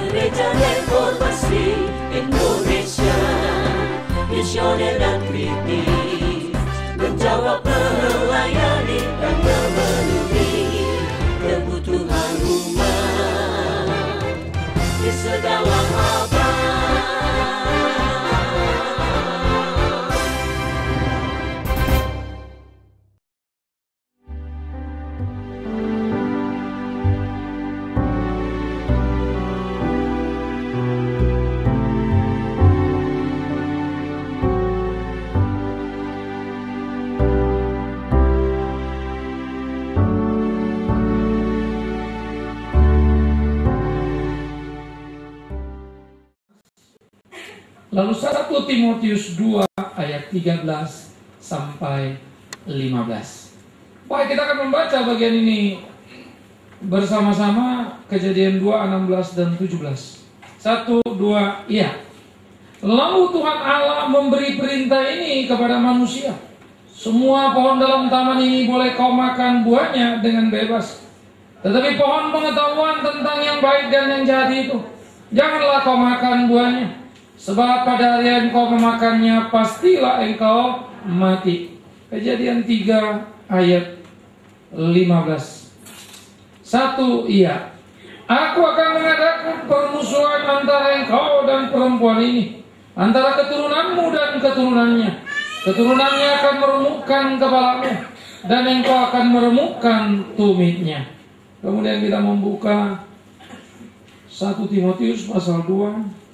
Gereja Reformasi Indonesia, misioner dan kritis, menjawab, melayani dan memenuhi kebutuhan umat di segala abad. Lalu 1 Timotius 2 ayat 13 sampai 15. Baik, kita akan membaca bagian ini bersama-sama. Kejadian 2, 16 dan 17. 1, 2, iya. Lalu Tuhan Allah memberi perintah ini kepada manusia. Semua pohon dalam taman ini boleh kau makan buahnya dengan bebas. Tetapi pohon pengetahuan tentang yang baik dan yang jahat itu, janganlah kau makan buahnya. Sebab pada hari yang engkau memakannya, pastilah engkau mati. Kejadian 3 ayat 15. 1, iya. Aku akan mengadakan permusuhan antara engkau dan perempuan ini, antara keturunanmu dan keturunannya. Keturunannya akan meremukkan kepalamu, dan engkau akan meremukkan tumitnya. Kemudian kita membuka 1 Timotius pasal 2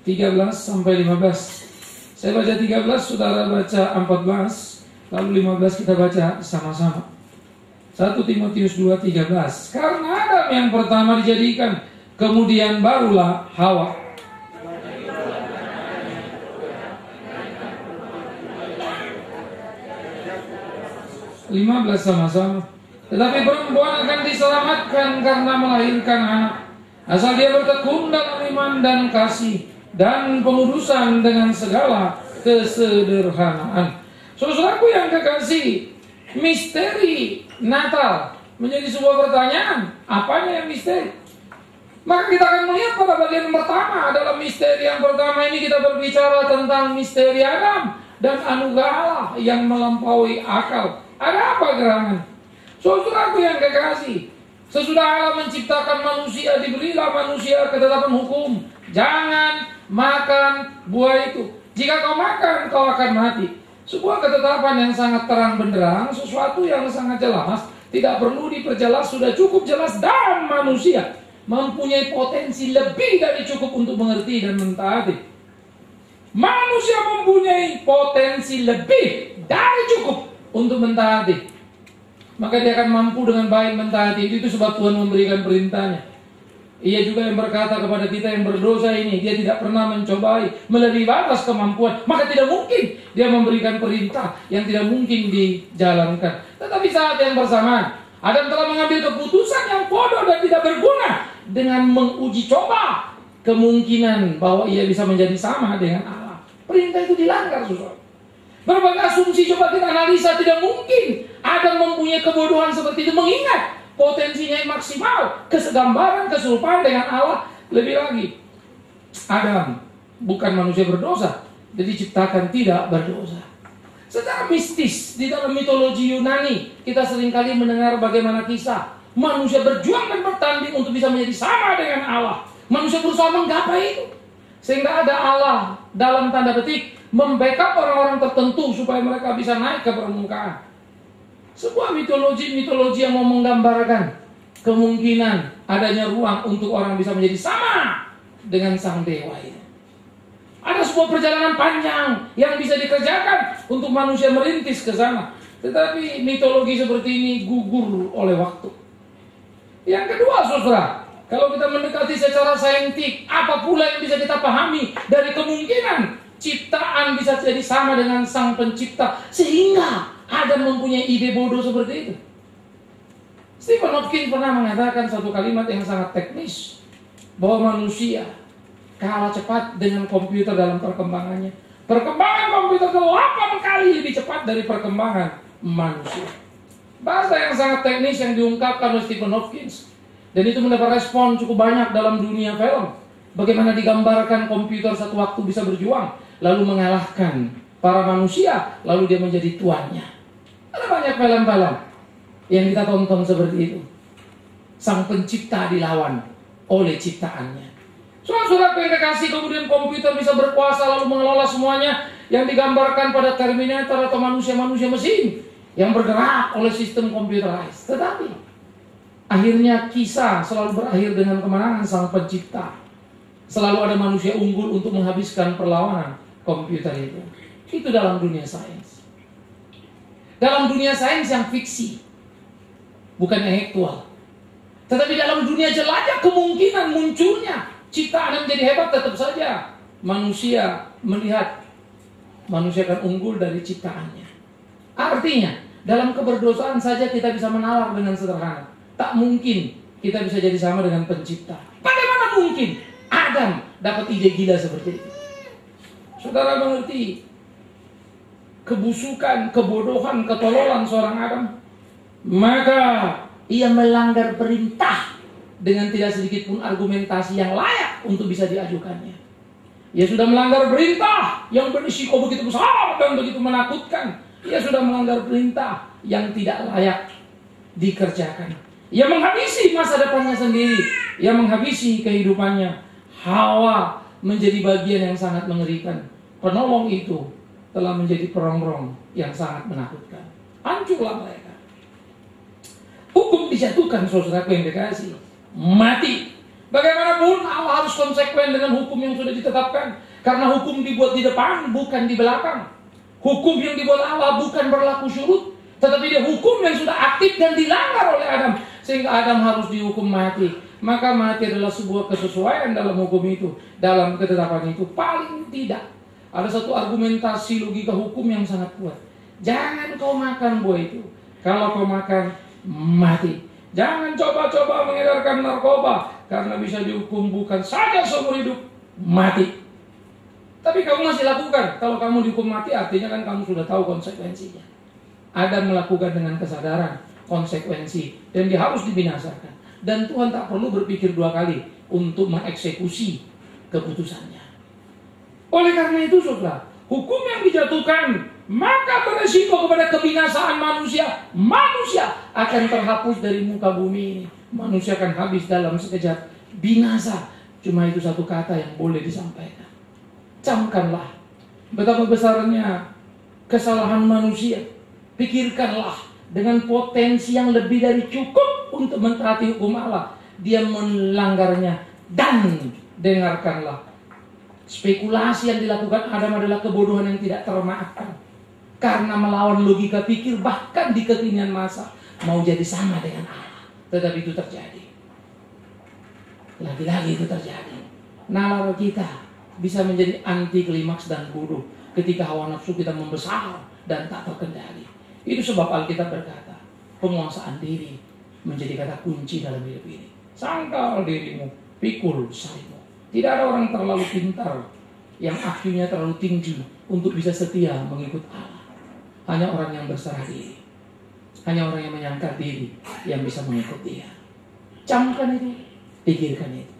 13 sampai 15. Saya baca 13, saudara baca 14, lalu 15 kita baca sama-sama. 1 Timotius 2:13. Karena Adam yang pertama dijadikan, kemudian barulah Hawa. Sama-sama. Tetapi perempuan akan diselamatkan karena melahirkan anak, asal dia bertekun dalam iman dan kasih dan pengudusan dengan segala kesederhanaan. Saudaraku yang kekasih, misteri Natal menjadi sebuah pertanyaan. Apanya yang misteri? Maka kita akan melihat pada bagian pertama. Dalam misteri yang pertama ini kita berbicara tentang misteri Adam dan anugerah Allah yang melampaui akal. Ada apa gerangan? Saudaraku yang kekasih, sesudah Allah menciptakan manusia, diberilah manusia ketetapan hukum. Jangan makan buah itu. Jika kau makan, kau akan mati. Sebuah ketetapan yang sangat terang benderang, sesuatu yang sangat jelas, tidak perlu diperjelas, sudah cukup jelas, dan manusia mempunyai potensi lebih dari cukup untuk mengerti dan mentaati. Manusia mempunyai potensi lebih dari cukup untuk mentaati. Maka dia akan mampu dengan baik mentaati. Itu sebab Tuhan memberikan perintahnya. Ia juga yang berkata kepada kita yang berdosa ini, dia tidak pernah mencobai melebihi batas kemampuan, maka tidak mungkin dia memberikan perintah yang tidak mungkin dijalankan. Tetapi saat yang bersamaan, Adam telah mengambil keputusan yang bodoh dan tidak berguna dengan menguji coba kemungkinan bahwa ia bisa menjadi sama dengan Allah. Perintah itu dilanggar, saudara. Berbagai asumsi coba kita analisa, tidak mungkin Adam mempunyai kebodohan seperti itu, mengingat potensinya yang maksimal, kesegambaran, keserupaan dengan Allah. Lebih lagi, Adam bukan manusia berdosa, jadi diciptakan tidak berdosa. Secara mistis, di dalam mitologi Yunani, kita seringkali mendengar bagaimana kisah manusia berjuang dan bertanding untuk bisa menjadi sama dengan Allah. Manusia berusaha menggapai itu, sehingga ada Allah dalam tanda petik membackup orang-orang tertentu supaya mereka bisa naik ke permukaan. Sebuah mitologi yang mau menggambarkan kemungkinan adanya ruang untuk orang bisa menjadi sama dengan sang dewa ini. Ada sebuah perjalanan panjang yang bisa dikerjakan untuk manusia merintis ke sana. Tetapi mitologi seperti ini gugur oleh waktu. Yang kedua, saudara, kalau kita mendekati secara saintik, apa pula yang bisa kita pahami dari kemungkinan ciptaan bisa jadi sama dengan sang pencipta, sehingga Adam mempunyai ide bodoh seperti itu. Stephen Hawking pernah mengatakan satu kalimat yang sangat teknis, bahwa manusia kalah cepat dengan komputer dalam perkembangannya. Perkembangan komputer 8 kali lebih cepat dari perkembangan manusia. Bahasa yang sangat teknis yang diungkapkan oleh Stephen Hawking. Dan itu mendapat respon cukup banyak dalam dunia film. Bagaimana digambarkan komputer satu waktu bisa berjuang, lalu mengalahkan para manusia, lalu dia menjadi tuannya. Ada banyak film-film yang kita tonton seperti itu. Sang pencipta dilawan oleh ciptaannya. Saudara yang dikasih, kemudian komputer bisa berkuasa lalu mengelola semuanya yang digambarkan pada Terminator atau manusia-manusia mesin yang bergerak oleh sistem computerized. Tetapi akhirnya kisah selalu berakhir dengan kemenangan sang pencipta. Selalu ada manusia unggul untuk menghabiskan perlawanan komputer itu. Itu dalam dunia sains. Dalam dunia sains yang fiksi, bukan yang aktual. Tetapi dalam dunia jelajah kemungkinan munculnya ciptaan yang menjadi hebat tetap saja. Manusia melihat manusia akan unggul dari ciptaannya. Artinya, dalam keberdosaan saja kita bisa menalar dengan sederhana. Tak mungkin kita bisa jadi sama dengan pencipta. Bagaimana mungkin Adam dapat ide gila seperti itu? Saudara mengerti kebusukan, kebodohan, ketololan seorang Adam? Maka ia melanggar perintah dengan tidak sedikit pun argumentasi yang layak untuk bisa diajukannya. Ia sudah melanggar perintah yang berisiko begitu besar dan begitu menakutkan. Ia sudah melanggar perintah yang tidak layak dikerjakan. Ia menghabisi masa depannya sendiri. Ia menghabisi kehidupannya. Hawa menjadi bagian yang sangat mengerikan. Penolong itu telah menjadi perongrong yang sangat menakutkan. Hancurlah mereka. Hukum dijatuhkan, saudaraku yang dikasihi. Mati. Bagaimanapun Allah harus konsekuen dengan hukum yang sudah ditetapkan. Karena hukum dibuat di depan, bukan di belakang. Hukum yang dibuat Allah bukan berlaku syurut, tetapi dia hukum yang sudah aktif dan dilanggar oleh Adam, sehingga Adam harus dihukum mati. Maka mati adalah sebuah kesesuaian dalam hukum itu, dalam ketetapan itu. Paling tidak ada satu argumentasi logika hukum yang sangat kuat. Jangan kau makan buah itu. Kalau kau makan, mati. Jangan coba-coba mengedarkan narkoba, karena bisa dihukum bukan saja seumur hidup, mati. Tapi kamu masih lakukan. Kalau kamu dihukum mati, artinya kan kamu sudah tahu konsekuensinya. Adam melakukan dengan kesadaran konsekuensi, dan dia harus dibinasakan. Dan Tuhan tak perlu berpikir dua kali untuk mengeksekusi keputusannya. Oleh karena itu, saudara, hukum yang dijatuhkan maka beresiko kepada kebinasaan manusia. Manusia akan terhapus dari muka bumi ini. Manusia akan habis dalam sekejap. Binasa, cuma itu satu kata yang boleh disampaikan. Camkanlah betapa besarnya kesalahan manusia. Pikirkanlah dengan potensi yang lebih dari cukup untuk mentaati hukum Allah, dia melanggarnya. Dan dengarkanlah, spekulasi yang dilakukan Adam adalah kebodohan yang tidak termaafkan. Karena melawan logika pikir, bahkan di kekinian masa mau jadi sama dengan Allah. Tetapi itu terjadi. Lagi-lagi itu terjadi. Nalar kita bisa menjadi anti klimaks dan bodoh ketika hawa nafsu kita membesar dan tak terkendali. Itu sebab Alkitab berkata, penguasaan diri menjadi kata kunci dalam hidup ini. Sangkal dirimu, pikul salibmu. Tidak ada orang terlalu pintar yang IQ-nya terlalu tinggi untuk bisa setia mengikut Allah. Hanya orang yang berserah diri, hanya orang yang menyangkal diri yang bisa mengikut dia. Camkan itu, pikirkan itu.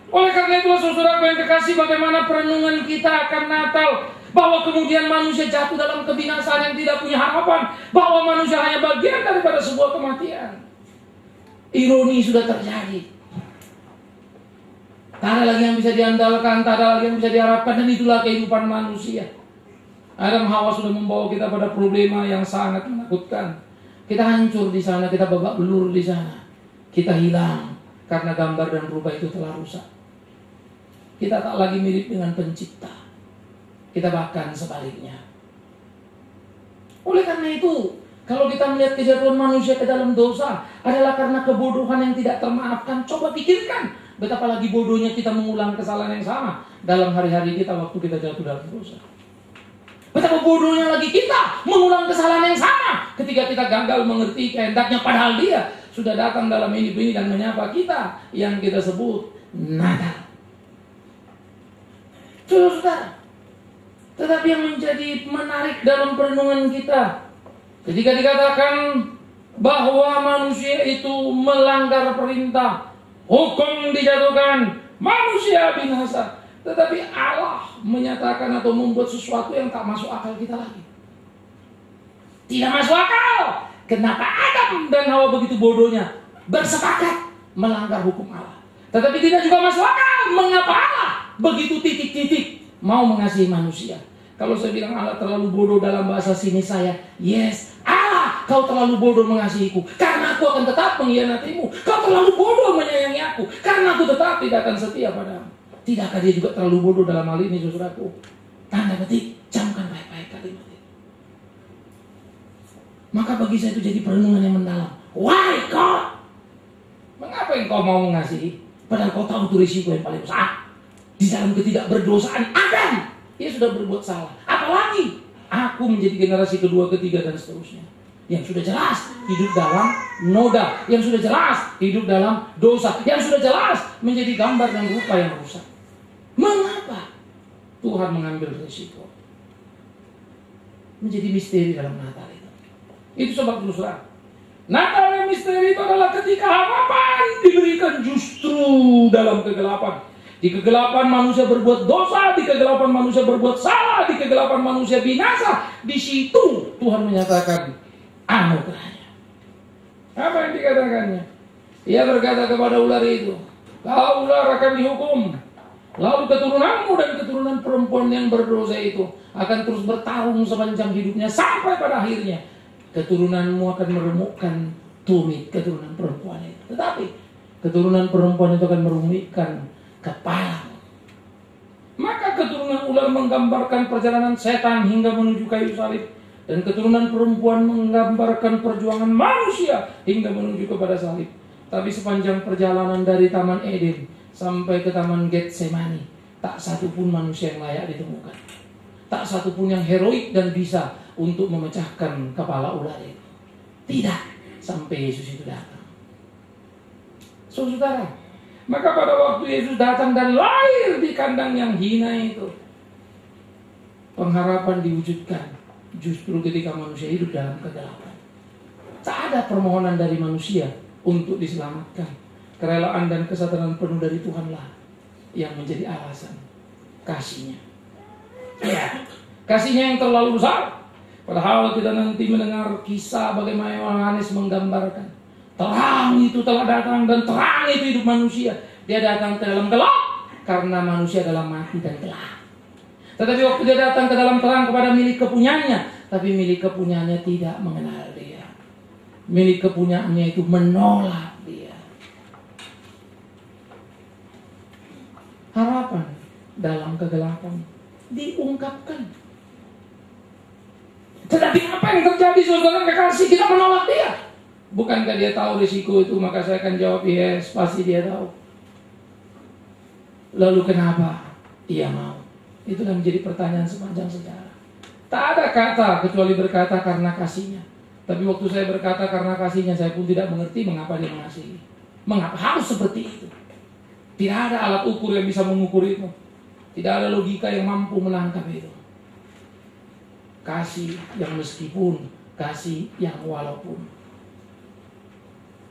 Oleh karena itulah saudara yang terkasih, bagaimana perenungan kita akan Natal, bahwa kemudian manusia jatuh dalam kebinasaan yang tidak punya harapan, bahwa manusia hanya bagian daripada sebuah kematian. Ironi sudah terjadi. Tak ada lagi yang bisa diandalkan, tak ada lagi yang bisa diharapkan, dan itulah kehidupan manusia. Adam Hawa sudah membawa kita pada problema yang sangat menakutkan. Kita hancur di sana, kita babak belur di sana. Kita hilang karena gambar dan rupa itu telah rusak. Kita tak lagi mirip dengan pencipta. Kita bahkan sebaliknya. Oleh karena itu, kalau kita melihat kejatuhan manusia ke dalam dosa adalah karena kebodohan yang tidak termaafkan, coba pikirkan betapa lagi bodohnya kita mengulang kesalahan yang sama dalam hari-hari kita waktu kita jatuh dalam dosa. Betapa bodohnya lagi kita mengulang kesalahan yang sama ketika kita gagal mengerti kehendaknya, padahal dia sudah datang dalam hidup ini dan menyapa kita yang kita sebut Natal. Saudara, tetapi yang menjadi menarik dalam perenungan kita, ketika dikatakan bahwa manusia itu melanggar perintah, hukum dijatuhkan, manusia binasa. Tetapi Allah menyatakan atau membuat sesuatu yang tak masuk akal kita lagi. Tidak masuk akal. Kenapa Adam dan Hawa begitu bodohnya bersepakat melanggar hukum Allah? Tetapi tidak juga masuk akal. Mengapa Allah begitu titik-titik mau mengasihi manusia? Kalau saya bilang Allah terlalu bodoh dalam bahasa sini saya, yes, Allah, kau terlalu bodoh mengasihiku, karena aku akan tetap mengkhianatimu. Kau terlalu bodoh menyayangi aku, karena aku tetap tidak akan setia padamu. Tidakkah dia juga terlalu bodoh dalam hal ini, saudaraku? Tanda petik, camkan baik-baik kalimat itu. Maka bagi saya itu jadi perenungan yang mendalam. Why God? Mengapa engkau mau mengasihi? Padahal kau tahu itu risiko yang paling besar. Di dalam ketidakberdosaan Adam, dia sudah berbuat salah. Apalagi aku menjadi generasi kedua, ketiga, dan seterusnya. Yang sudah jelas hidup dalam noda. Yang sudah jelas hidup dalam dosa. Yang sudah jelas menjadi gambar dan rupa yang rusak. Mengapa Tuhan mengambil risiko? Menjadi misteri dalam Natal itu. Itu sebab terus terang. Natal yang misteri itu adalah ketika harapan diberikan justru dalam kegelapan. Di kegelapan manusia berbuat dosa, di kegelapan manusia berbuat salah, di kegelapan manusia binasa. Di situ Tuhan menyatakan anugerahnya. Apa yang dikatakannya? Ia berkata kepada ular itu, kau ular akan dihukum. Lalu keturunanmu dan keturunan perempuan yang berdosa itu akan terus bertarung sepanjang hidupnya sampai pada akhirnya keturunanmu akan meremukkan tumit keturunan perempuan itu. Tetapi keturunan perempuan itu akan merumikkan kepala. Maka keturunan ular menggambarkan perjalanan setan hingga menuju kayu salib, dan keturunan perempuan menggambarkan perjuangan manusia hingga menuju kepada salib. Tapi sepanjang perjalanan dari Taman Eden sampai ke Taman Getsemani, tak satu pun manusia yang layak ditemukan. Tak satu pun yang heroik dan bisa untuk memecahkan kepala ular itu. Tidak, sampai Yesus itu datang. Saudara, maka pada waktu Yesus datang dan lahir di kandang yang hina itu, pengharapan diwujudkan justru ketika manusia hidup dalam kegelapan. Tak ada permohonan dari manusia untuk diselamatkan. Kerelaan dan kesadaran penuh dari Tuhanlah yang menjadi alasan kasihnya. Ya, kasihnya yang terlalu besar. Padahal kita nanti mendengar kisah bagaimana Yohanes menggambarkan terang itu telah datang dan terang itu hidup manusia. Dia datang ke dalam gelap karena manusia dalam mati dan gelap. Tetapi waktu dia datang ke dalam terang kepada milik kepunyaannya, tapi milik kepunyaannya tidak mengenal dia. Milik kepunyaannya itu menolak dia. Harapan dalam kegelapan diungkapkan. Tetapi apa yang terjadi, saudara kekasih? Kita menolak dia. Bukankah dia tahu risiko itu? Maka saya akan jawab, yes, pasti dia tahu. Lalu kenapa dia mau? Itulah menjadi pertanyaan sepanjang sejarah. Tak ada kata kecuali berkata karena kasihnya. Tapi waktu saya berkata karena kasihnya, saya pun tidak mengerti mengapa dia mengasihi. Mengapa harus seperti itu? Tidak ada alat ukur yang bisa mengukur itu. Tidak ada logika yang mampu menangkap itu. Kasih yang meskipun, kasih yang walaupun.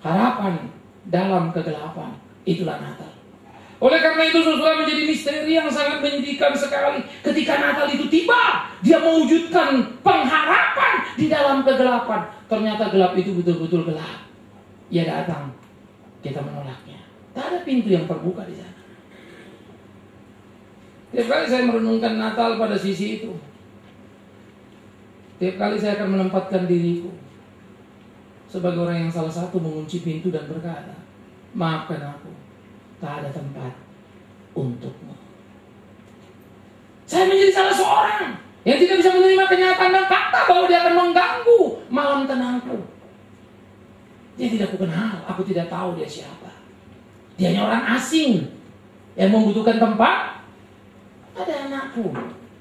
Harapan dalam kegelapan, itulah Natal. Oleh karena itu saudara, menjadi misteri yang sangat menyedihkan sekali. Ketika Natal itu tiba, dia mewujudkan pengharapan di dalam kegelapan. Ternyata gelap itu betul-betul gelap. Ia datang, kita menolaknya. Tak ada pintu yang terbuka di sana. Tiap kali saya merenungkan Natal pada sisi itu, tiap kali saya akan menempatkan diriku sebagai orang yang salah satu mengunci pintu dan berkata, maafkan aku, tak ada tempat untukmu. Saya menjadi salah seorang yang tidak bisa menerima kenyataan dan fakta bahwa dia akan mengganggu malam tenangku. Dia tidak aku kenal, aku tidak tahu dia siapa. Dia hanya orang asing yang membutuhkan tempat. Ada anakku,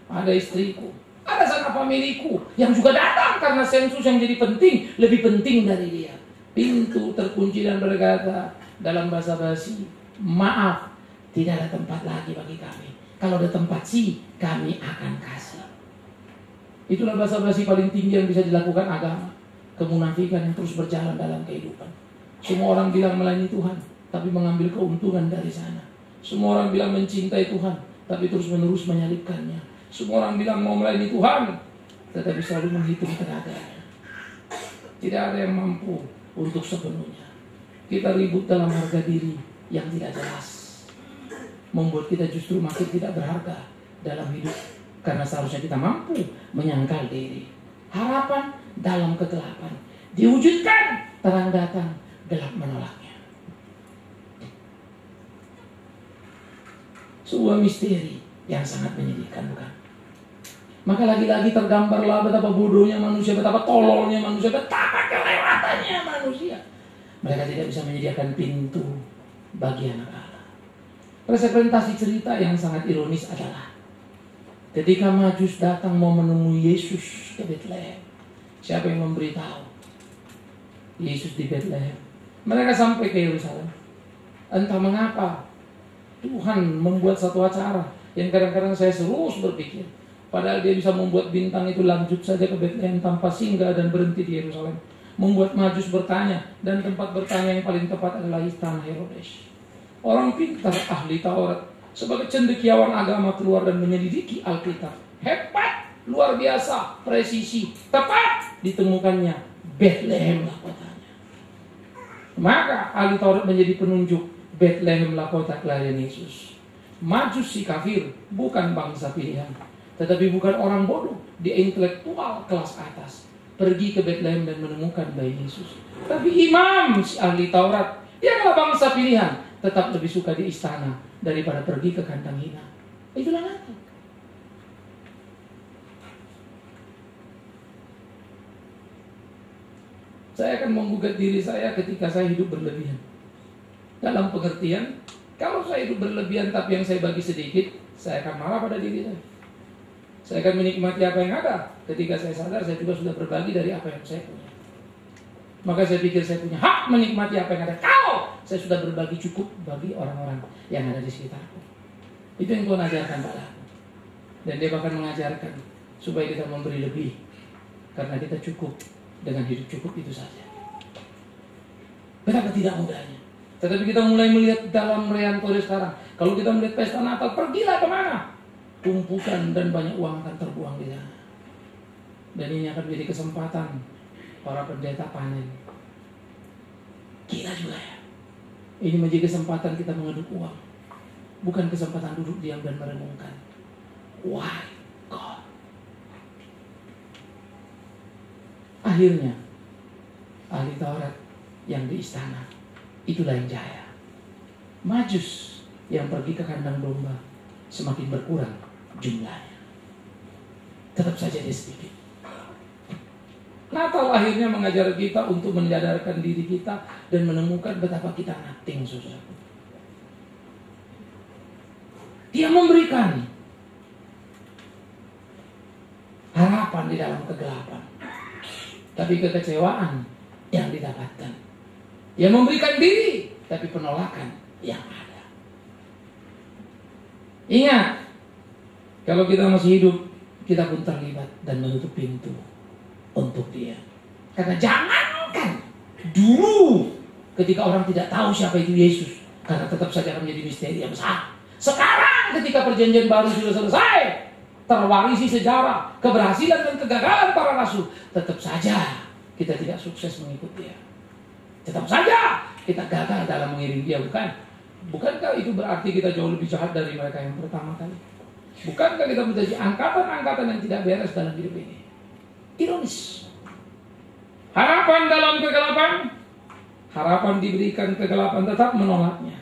ada istriku, ada sanak familiku yang juga datang karena sensus yang jadi penting, lebih penting dari dia. Pintu terkunci dan berkata dalam bahasa basi, maaf, tidak ada tempat lagi bagi kami. Kalau ada tempat sih, kami akan kasih. Itulah bahasa basi paling tinggi yang bisa dilakukan agama. kemunafikan yang terus berjalan dalam kehidupan. Semua orang bilang melayani Tuhan, tapi mengambil keuntungan dari sana. Semua orang bilang mencintai Tuhan, tapi terus-menerus menyalibkannya. Semua orang bilang mau melayani Tuhan, tetapi selalu menghitung tenaganya. Tidak ada yang mampu untuk sepenuhnya. Kita ribut dalam harga diri yang tidak jelas, membuat kita justru makin tidak berharga dalam hidup. Karena seharusnya kita mampu menyangkal diri. Harapan dalam kegelapan diwujudkan, terang datang, gelap menolaknya. Sebuah misteri yang sangat menyedihkan, bukan? Maka lagi-lagi tergambarlah betapa bodohnya manusia, betapa tololnya manusia, betapa kelewatannya manusia. Mereka tidak bisa menyediakan pintu bagi anak Allah. Representasi cerita yang sangat ironis adalah ketika Majus datang mau menemui Yesus ke Betlehem, siapa yang memberitahu? Yesus di Betlehem. Mereka sampai ke Yerusalem. Entah mengapa Tuhan membuat satu acara yang kadang-kadang saya terus berpikir, padahal dia bisa membuat bintang itu lanjut saja ke Betlehem tanpa singgah dan berhenti di Yerusalem. Membuat Majus bertanya, dan tempat bertanya yang paling tepat adalah istana Herodes. Orang pintar, ahli Taurat, sebagai cendekiawan agama keluar dan menyelidiki Alkitab. Hebat, luar biasa, presisi, tepat ditemukannya Betlehem lah kotanya. Maka ahli Taurat menjadi penunjuk, Betlehem lah kota kelahiran Yesus. Majus si kafir bukan bangsa pilihan, tetapi bukan orang bodoh, dia intelektual kelas atas. Pergi ke Betlehem dan menemukan bayi Yesus. Tapi imam si ahli Taurat, dia adalah bangsa pilihan, tetap lebih suka di istana daripada pergi ke kandang hina. Itulah Natal. Saya akan menggugat diri saya ketika saya hidup berlebihan. Dalam pengertian, kalau saya hidup berlebihan tapi yang saya bagi sedikit, saya akan marah pada diri saya. Saya akan menikmati apa yang ada. Ketika saya sadar, saya juga sudah berbagi dari apa yang saya punya. Maka saya pikir saya punya hak menikmati apa yang ada. Kalau saya sudah berbagi cukup bagi orang-orang yang ada di sekitarku. Itu yang Tuhan ajarkan padaku. Dan dia bahkan mengajarkan supaya kita memberi lebih. Karena kita cukup dengan hidup cukup itu saja. Betapa tidak mudahnya. Tetapi kita mulai melihat dalam Reantore sekarang. Kalau kita melihat pesta Natal, pergilah kemana? Tumpukan dan banyak uang akan terbuang di sana. Dan ini akan menjadi kesempatan para pendeta panen. Gila juga ya. Ini menjadi kesempatan kita mengeduk uang, bukan kesempatan duduk diam dan merenungkan. Why God? Akhirnya ahli Taurat yang di istana itulah yang jaya. Majus yang pergi ke kandang domba semakin berkurang jumlahnya. Tetap saja dia sedikit. Natal akhirnya mengajar kita untuk menyadarkan diri kita dan menemukan betapa kita nothing, saudaraku. Dia memberikan harapan di dalam kegelapan, tapi kekecewaan yang didapatkan. Dia memberikan diri, tapi penolakan yang ada. Ingat, kalau kita masih hidup, kita pun terlibat dan menutup pintu untuk dia. Karena jangankan dulu ketika orang tidak tahu siapa itu Yesus, karena tetap saja akan menjadi misteri yang besar. Sekarang ketika perjanjian baru sudah selesai, terwarisi sejarah, keberhasilan dan kegagalan para rasul, tetap saja kita tidak sukses mengikuti dia. Tetap saja kita gagal dalam mengiring dia, bukan? Bukankah itu berarti kita jauh lebih jahat dari mereka yang pertama kali? Bukankah kita menjadi angkatan-angkatan yang tidak beres dalam hidup ini? Ironis. Harapan dalam kegelapan, harapan diberikan kegelapan tetap menolaknya.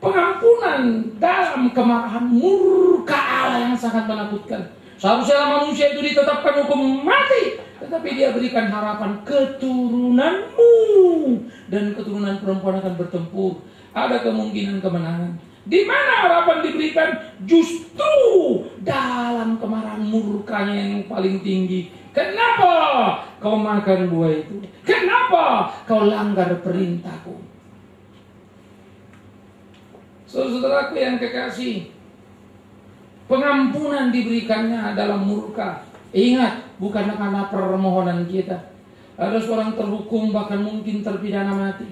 Pengampunan dalam kemarahan murka Allah yang sangat menakutkan. Seharusnya manusia itu ditetapkan hukum mati, tetapi dia berikan harapan keturunanmu dan keturunan perempuan akan bertempur. Ada kemungkinan kemenangan. Di mana harapan diberikan? Justru dalam kemarahan murkanya yang paling tinggi. Kenapa kau makan buah itu? Kenapa kau langgar perintahku? Saudaraku yang kekasih, pengampunan diberikannya dalam murka. Ingat, bukan karena permohonan kita, ada seorang terhukum bahkan mungkin terpidana mati,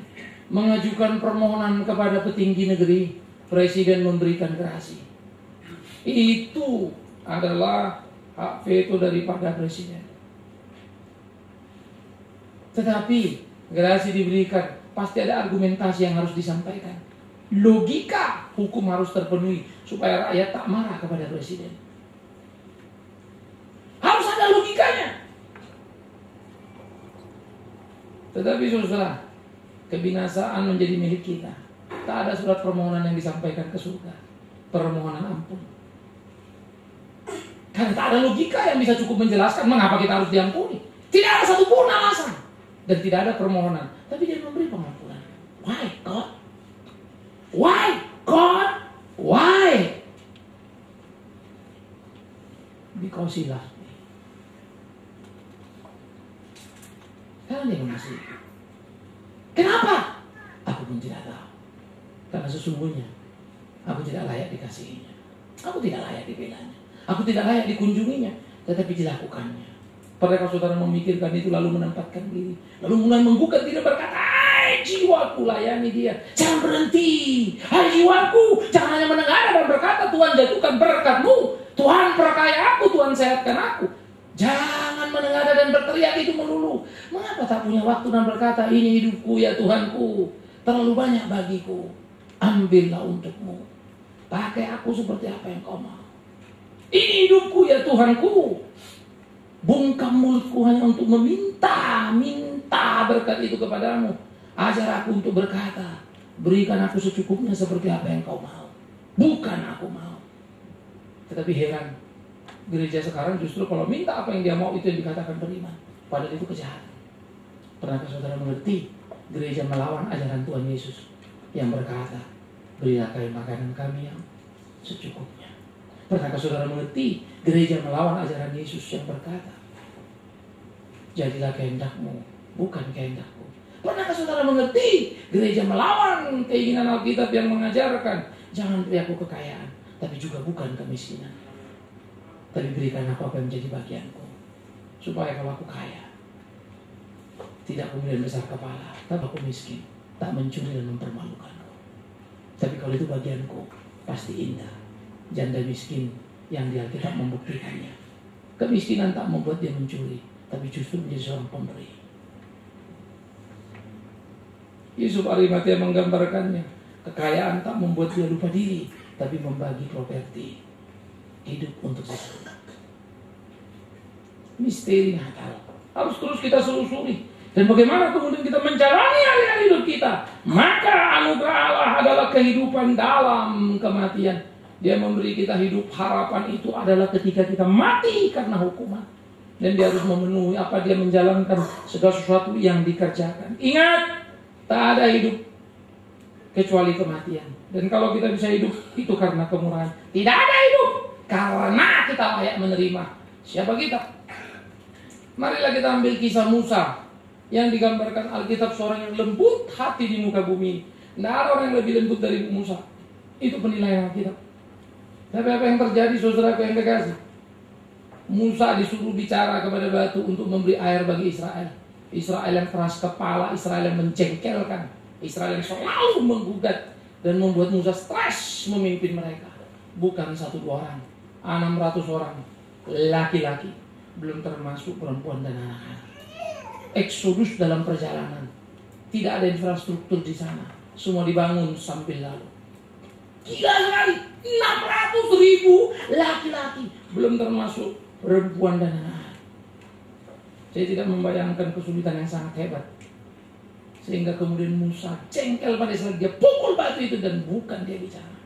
mengajukan permohonan kepada petinggi negeri, presiden memberikan gerasi. Itu adalah hak veto daripada presiden. Tetapi gerasi diberikan, pasti ada argumentasi yang harus disampaikan. Logika hukum harus terpenuhi supaya rakyat tak marah kepada presiden. Harus ada logikanya. Tetapi saudara, kebinasaan menjadi milik kita. Tak ada surat permohonan yang disampaikan ke surga, permohonan ampun. Karena tak ada logika yang bisa cukup menjelaskan mengapa kita harus diampuni. Tidak ada satupun alasan. Dan tidak ada permohonan. Tapi dia memberi pengampunan. Why God? Why God? Why? Because he loves me. Karena dia mengasihi. Kenapa? Aku pun tidak tahu. Karena sesungguhnya aku tidak layak dikasihinya. Aku tidak layak dibelanya. Aku tidak layak dikunjunginya. Tetapi dilakukannya. Pernahkah saudara memikirkan itu lalu menempatkan diri, lalu mulai menggugat diri berkata, hai jiwaku layani dia, jangan berhenti. Hai jiwaku, jangan hanya mendengar dan berkata, Tuhan jatuhkan berkat-Mu, Tuhan perkaya aku, Tuhan sehatkan aku. Jangan mendengar dan berteriak itu melulu. Mengapa tak punya waktu dan berkata, ini hidupku ya Tuhanku, terlalu banyak bagiku, ambillah untuk-Mu, pakai aku seperti apa yang Kau mau. Ini hidupku ya Tuhanku. Bungkam mulutku hanya untuk minta berkat itu kepadamu. Ajar aku untuk berkata, berikan aku secukupnya seperti apa yang Kau mau, bukan aku mau. Tetapi heran, gereja sekarang justru kalau minta apa yang dia mau itu yang dikatakan beriman, padahal itu kejahatan. Pernahkah saudara mengerti gereja melawan ajaran Tuhan Yesus yang berkata, berilah kami makanan kami yang secukupnya? Pernahkah saudara mengerti gereja melawan ajaran Yesus yang berkata, jadilah kehendak-Mu, bukan kehendak-Ku? Pernahkah saudara mengerti gereja melawan keinginan Alkitab yang mengajarkan, jangan beri aku kekayaan, tapi juga bukan kemiskinan, tapi berikan aku apa yang menjadi bagianku, supaya kalau aku kaya, tidak kemudian besar kepala, tapi aku miskin, tak mencuri dan mempermalukanku. Tapi kalau itu bagianku, pasti indah. Janda miskin yang di Alkitab membuktikannya. Kemiskinan tak membuat dia mencuri, tapi justru menjadi seorang pemberi. Yusuf Arimatea menggambarkannya. Kekayaan tak membuat dia lupa diri, tapi membagi properti hidup untuk sesuatu. Misteri Natal harus terus kita selusuri. Dan bagaimana kemudian kita menjalani hari-hari hidup kita? Maka anugerah Allah adalah kehidupan dalam kematian. Dia memberi kita hidup, harapan itu adalah ketika kita mati karena hukuman. Dan dia harus memenuhi apa dia menjalankan segala sesuatu yang dikerjakan. Ingat, tak ada hidup kecuali kematian. Dan kalau kita bisa hidup, itu karena kemurahan. Tidak ada hidup karena kita layak menerima. Siapa kita? Marilah kita ambil kisah Musa yang digambarkan Alkitab, seorang yang lembut hati di muka bumi. Tidak ada orang yang lebih lembut dari Musa. Itu penilaian Alkitab. Tapi apa yang terjadi, saudaraku yang kekasih? Musa disuruh bicara kepada batu untuk memberi air bagi Israel. Israel yang keras kepala, Israel yang menjengkelkan, Israel yang selalu menggugat dan membuat Musa stres memimpin mereka. Bukan 1-2 orang, 600 orang laki-laki, belum termasuk perempuan dan anak-anak. Eksodus dalam perjalanan, tidak ada infrastruktur di sana, semua dibangun sambil lalu. Gila sekali, 600.000 laki-laki, belum termasuk perempuan dan anak-anak. Saya tidak membayangkan kesulitan yang sangat hebat, sehingga kemudian Musa jengkel pada Israel, dia pukul batu itu dan bukan dia bicara.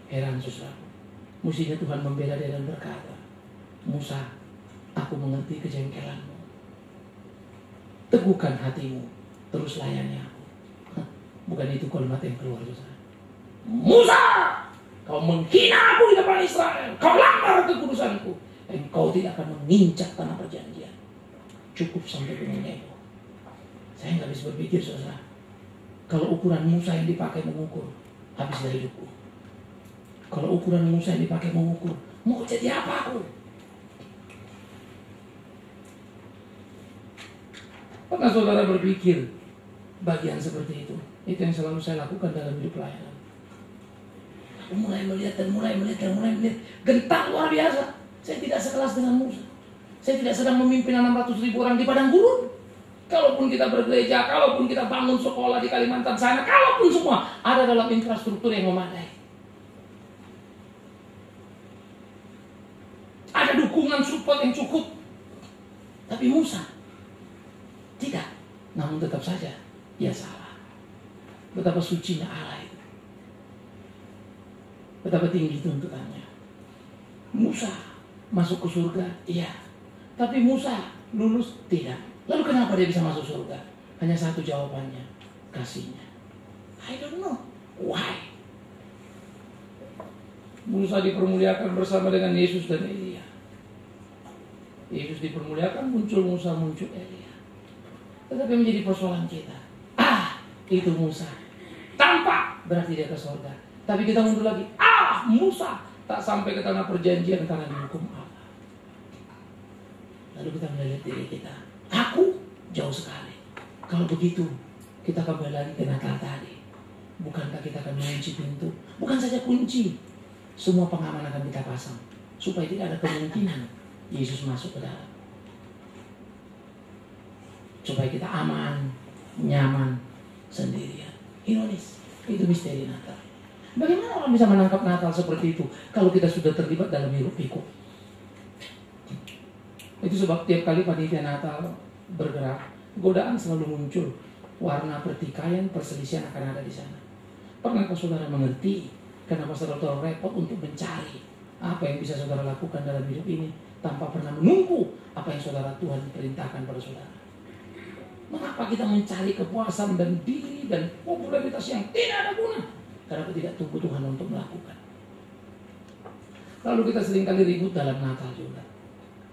Heran saudaraku, mestinya Tuhan membela dia dan berkata, Musa, aku mengerti kejengkelanmu, teguhkan hatimu, terus layani aku. Bukan itu kalimat yang keluar saudara. Musa, kau menghina aku di depan Israel, kau langgar kekudusanku, engkau tidak akan menginjak tanah perjanjian. Cukup sampai gunung Nebo. Saya nggak bisa berpikir saudara, kalau ukuran Musa yang dipakai mengukur, habislah hidupku. Kalau ukuran Musa yang dipakai mengukur, mau jadi apa aku? Pernah saudara berpikir bagian seperti itu? Itu yang selalu saya lakukan dalam hidup pelayanan. Aku mulai melihat. Gentar luar biasa. Saya tidak sekelas dengan Musa. Saya tidak sedang memimpin 600.000 orang di padang gurun. Kalaupun kita bergereja, kalaupun kita bangun sekolah di Kalimantan sana, kalaupun semua ada dalam infrastruktur yang memadai. Ada dukungan support yang cukup. Tapi Musa tidak. Namun tetap saja ia salah. Betapa sucinya Allah itu. Betapa tinggi tuntutannya. Musa masuk ke surga, iya. Tapi Musa lulus, tidak. Lalu kenapa dia bisa masuk surga? Hanya satu jawabannya, kasihnya. I don't know why. Musa dipermuliakan bersama dengan Yesus dan Elia. Yesus dipermuliakan, muncul Musa, muncul Elia. Tetapi menjadi persoalan kita. Itu Musa. Tampak berarti dia ke surga. Tapi kita mundur lagi. Musa tak sampai ke tanah perjanjian karena dihukum Allah. Lalu kita melihat diri kita. Aku jauh sekali. Kalau begitu, kita kembali lagi ke Natal tadi. Bukankah kita akan mengunci pintu? Bukan saja kunci, semua pengaman akan kita pasang supaya tidak ada kemungkinan Yesus masuk ke dalam. Supaya kita aman, nyaman, sendirian. Ironis, itu misteri Natal. Bagaimana orang bisa menangkap Natal seperti itu kalau kita sudah terlibat dalam hiruk pikuk? Itu sebab tiap kali panitia Natal bergerak, godaan selalu muncul. Warna pertikaian, perselisihan akan ada di sana. Pernahkah saudara mengerti kenapa saudara repot untuk mencari apa yang bisa saudara lakukan dalam hidup ini tanpa pernah menunggu apa yang saudara Tuhan perintahkan pada saudara? Mengapa kita mencari kepuasan dan diri dan popularitas yang tidak ada guna? Karena kita tidak tunggu Tuhan untuk melakukan. Lalu kita seringkali ribut dalam Natal juga.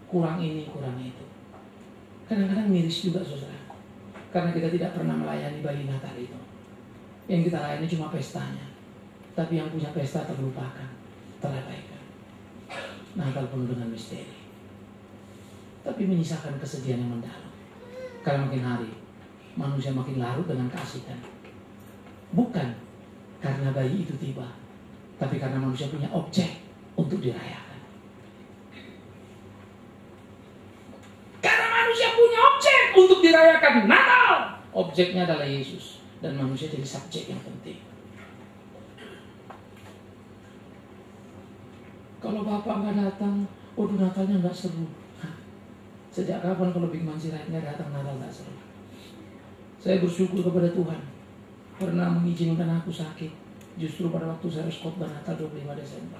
Kurang ini, kurang itu. Kadang-kadang miris juga saudara. Karena kita tidak pernah melayani bayi Natal itu. Yang kita layani cuma pestanya. Tapi yang punya pesta terlupakan, terabaikan. Natal penuh dengan misteri. Tapi menyisakan kesedihan yang mendalam. Karena makin hari, manusia makin larut dengan keasikan. Bukan karena bayi itu tiba, tapi karena manusia punya objek untuk dirayakan. Karena manusia punya objek untuk dirayakan Natal. Objeknya adalah Yesus. Dan manusia jadi subjek yang penting. Kalau Bapak nggak datang, waduh Natalnya nggak seru. Sejak kapan kalau Big Man Sirait nggak datang Natal nggak seru? Saya bersyukur kepada Tuhan pernah mengizinkan aku sakit. Justru pada waktu saya harus khotbah Natal 25 Desember.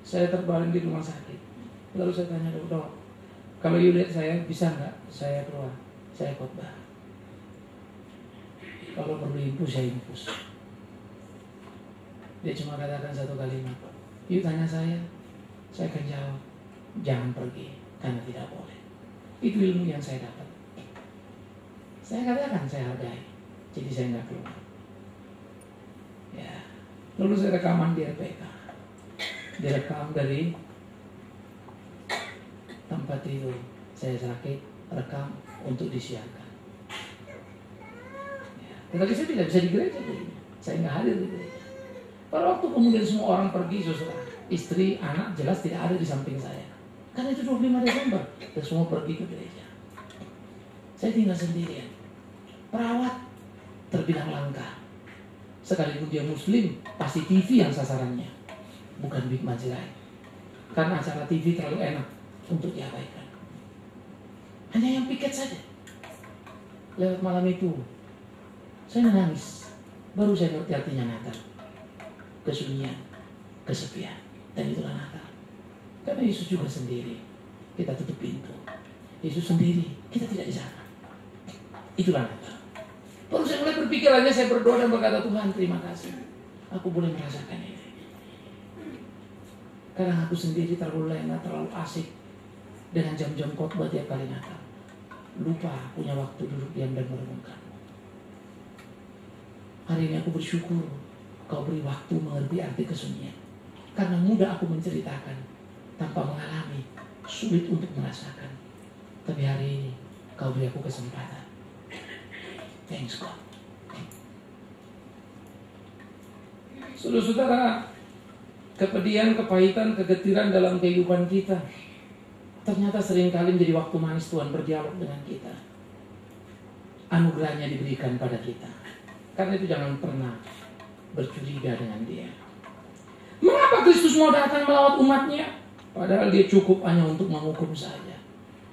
Saya terbaring di rumah sakit. Lalu saya tanya dokter, kalau you lihat saya bisa nggak saya keluar? Saya khotbah. Kalau perlu infus saya infus. Dia cuma katakan satu kalimat. You tanya saya akan jawab, jangan pergi karena tidak boleh. Itu ilmu yang saya dapat. Saya katakan saya hargai, jadi saya nggak keluar. Ya, lalu saya rekaman di RPK, direkam dari tempat tidur. Saya sakit, rekam untuk disiarkan. Ya, tetapi saya tidak bisa di gereja, saya nggak hadir di gereja. Pada waktu kemudian semua orang pergi, saudara, istri, anak jelas tidak ada di samping saya. Karena itu 25 Desember, dan semua pergi ke gereja. Saya tinggal sendirian. Perawat terbilang langka. Sekalipun dia muslim, pasti TV yang sasarannya, bukan Big Man Sirait. Karena acara TV terlalu enak untuk diabaikan. Hanya yang piket saja. Lewat malam itu, saya menangis. Baru saya ngerti artinya Natal. Kesunyian, kesepian, dan itulah Natal. Karena Yesus juga sendiri, kita tutup pintu. Yesus sendiri, kita tidak di sana. Itulah Natal. Baru saya mulai berpikir aja, saya berdoa dan berkata, Tuhan terima kasih, aku boleh merasakan ini. Karena aku sendiri terlalu lena, terlalu asik dengan jam-jam khotbah tiap kali Natal. Lupa punya waktu duduk diam dan merenungkan. Hari ini aku bersyukur Kau beri waktu mengerti arti kesunyian. Karena mudah aku menceritakan tanpa mengalami, sulit untuk merasakan. Tapi hari ini Kau beri aku kesempatan. Thanks God. Saudara-saudara, kepedihan, kepahitan, kegetiran dalam kehidupan kita ternyata seringkali menjadi waktu manis Tuhan berdialog dengan kita. Anugerahnya diberikan pada kita. Karena itu jangan pernah bercuriga dengan dia. Mengapa Kristus mau datang melawat umatnya? Padahal dia cukup hanya untuk menghukum saja.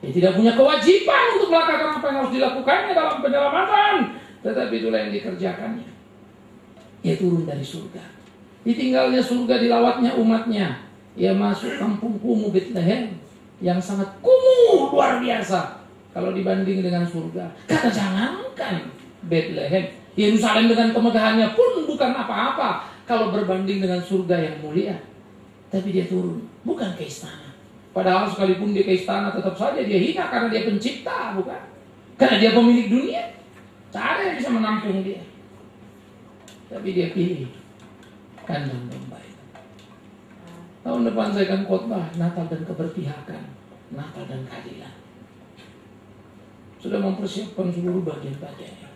Dia tidak punya kewajiban untuk melakukan apa yang harus dilakukannya dalam penyelamatan. Tetapi itulah yang dikerjakannya. Ia turun dari surga. Ditinggalnya surga, dilawatnya umatnya. Ia masuk kampung kumuh Bethlehem yang sangat kumuh luar biasa kalau dibanding dengan surga. Kata jangankan Bethlehem, Yerusalem dengan kemegahannya pun bukan apa-apa kalau berbanding dengan surga yang mulia. Tapi dia turun, bukan ke istana. Padahal sekalipun dia ke istana, tetap saja dia hina karena dia pencipta, bukan? Karena dia pemilik dunia. Tak ada yang bisa menampung dia. Tapi dia pilih kandang domba itu. Tahun depan saya akan khotbah Natal dan keberpihakan, Natal dan keadilan. Sudah mempersiapkan seluruh bagian-bagiannya.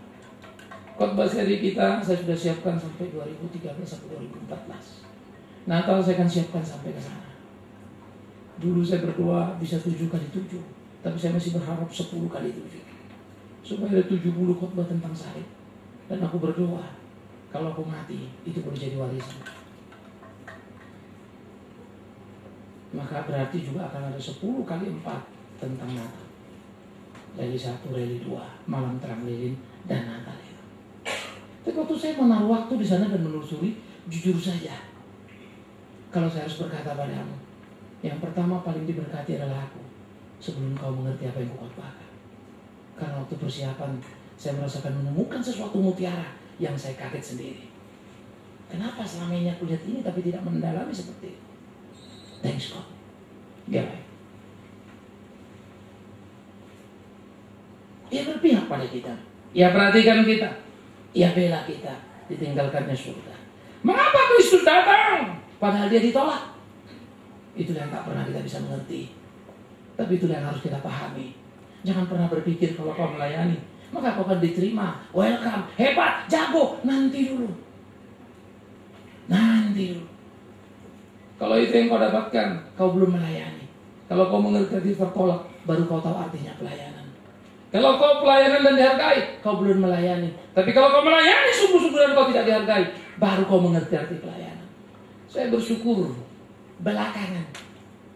Khotbah seri kita saya sudah siapkan sampai 2013 sampai 2014. Natal saya akan siapkan sampai ke sana. Dulu saya berdoa bisa 7 kali 7, tapi saya masih berharap 10 kali 7. Supaya ada 70 khotbah tentang salib. Dan aku berdoa, kalau aku mati, itu boleh jadi warisan. Maka berarti juga akan ada 10 kali 4 tentang Natal. Reli 1, reli 2, malam terang lilin, dan Natal itu. Tapi waktu saya menaruh waktu di sana dan menelusuri, jujur saja, kalau saya harus berkata padamu, yang pertama paling diberkati adalah aku, sebelum kau mengerti apa yang kukhotbahkan. Karena waktu persiapan, saya merasakan menemukan sesuatu mutiara yang saya kaget sendiri. Kenapa selama ini aku lihat ini tapi tidak mendalami seperti itu? Thanks God. Dia baik. Ia berpihak pada kita. Ia perhatikan kita. Ia bela kita. Ditinggalkannya surga. Mengapa Kristus datang? Padahal dia ditolak. Itulah yang tak pernah kita bisa mengerti. Tapi itulah yang harus kita pahami. Jangan pernah berpikir kalau kau melayani, maka kau akan diterima. Welcome, hebat, jago. Nanti dulu. Kalau itu yang kau dapatkan, kau belum melayani. Kalau kau mengerti tertolak, baru kau tahu artinya pelayanan. Kalau kau pelayanan dan dihargai, kau belum melayani. Tapi kalau kau melayani sungguh-sungguh dan kau tidak dihargai, baru kau mengerti arti pelayanan. Saya bersyukur belakangan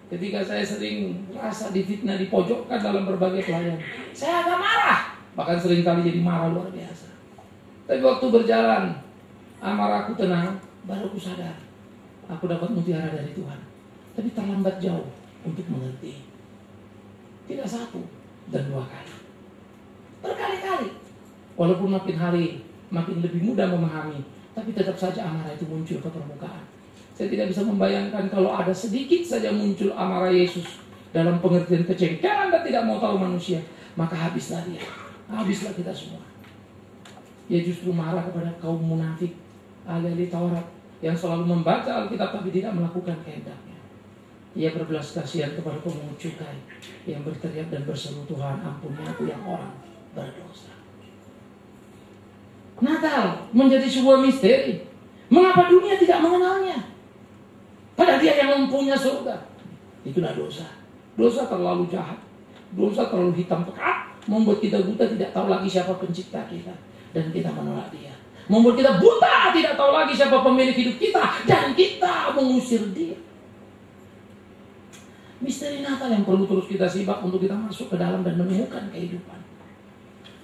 ketika saya sering rasa difitnah, dipojokkan dalam berbagai pelayanan, saya agak marah, bahkan sering kali jadi marah luar biasa. Tapi waktu berjalan, amarahku tenang, baru aku sadar aku dapat mutiara dari Tuhan. Tapi terlambat jauh untuk mengerti. Tidak 1 dan 2 kali, berkali-kali. Walaupun makin hari makin lebih mudah memahami, tapi tetap saja amarah itu muncul ke permukaan. Saya tidak bisa membayangkan kalau ada sedikit saja muncul amarah Yesus dalam pengertian kecengkeran dan tidak mau tahu manusia, maka habislah dia, habislah kita semua. Dia justru marah kepada kaum munafik, ahli Taurat, yang selalu membaca Alkitab tapi tidak melakukan kehendaknya. Ia berbelas kasihan kepada pemungut cukai yang berteriak dan berseru, Tuhan ampuni aku yang orang berdosa. Natal menjadi sebuah misteri. Mengapa dunia tidak mengenalnya? Padahal dia yang mempunyai surga. Itulah dosa. Dosa terlalu jahat. Dosa terlalu hitam pekat. Membuat kita buta, tidak tahu lagi siapa pencipta kita. Dan kita menolak dia. Membuat kita buta, tidak tahu lagi siapa pemilik hidup kita. Dan kita mengusir dia. Misteri Natal yang perlu terus kita simak untuk kita masuk ke dalam dan menemukan kehidupan.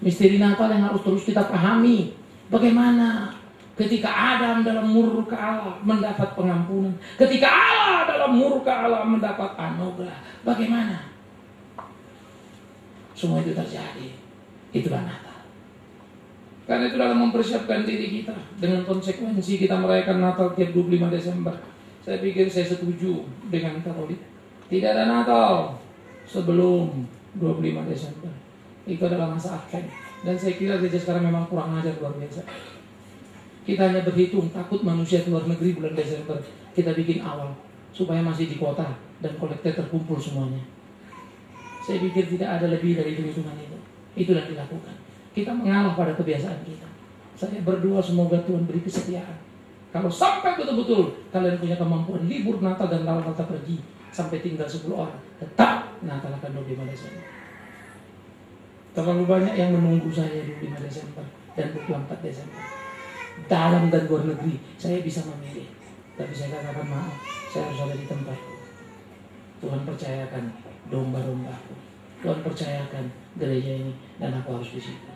Misteri Natal yang harus terus kita pahami. Bagaimana ketika Adam dalam murka Allah mendapat pengampunan. Ketika Allah dalam murka Allah mendapat anugerah. Bagaimana? Semua itu terjadi. Itulah Natal. Karena itu dalam mempersiapkan diri kita dengan konsekuensi kita merayakan Natal tiap 25 Desember. Saya pikir saya setuju dengan Katolik. Tidak ada Natal sebelum 25 Desember. Itu adalah masa Advent. Dan saya kira gereja sekarang memang kurang ajar luar biasa. Kita hanya berhitung, takut manusia keluar negeri bulan Desember. Kita bikin awal, supaya masih di kota dan kolektor terkumpul semuanya. Saya pikir tidak ada lebih dari hitungan itu. Itulah dilakukan. Kita mengalah pada kebiasaan kita. Saya berdoa semoga Tuhan beri kesetiaan. Kalau sampai betul-betul kalian punya kemampuan libur Natal dan Natal pergi sampai tinggal 10 orang, tetap Natal akan 25 Desember. Terlalu banyak yang menunggu saya 25 Desember dan 24 Desember. Dalam dan luar negeri, saya bisa memilih. Tapi saya katakan maaf, saya harus ada di tempatku. Tuhan percayakan domba-dombaku. Tuhan percayakan gereja ini dan aku harus di situ.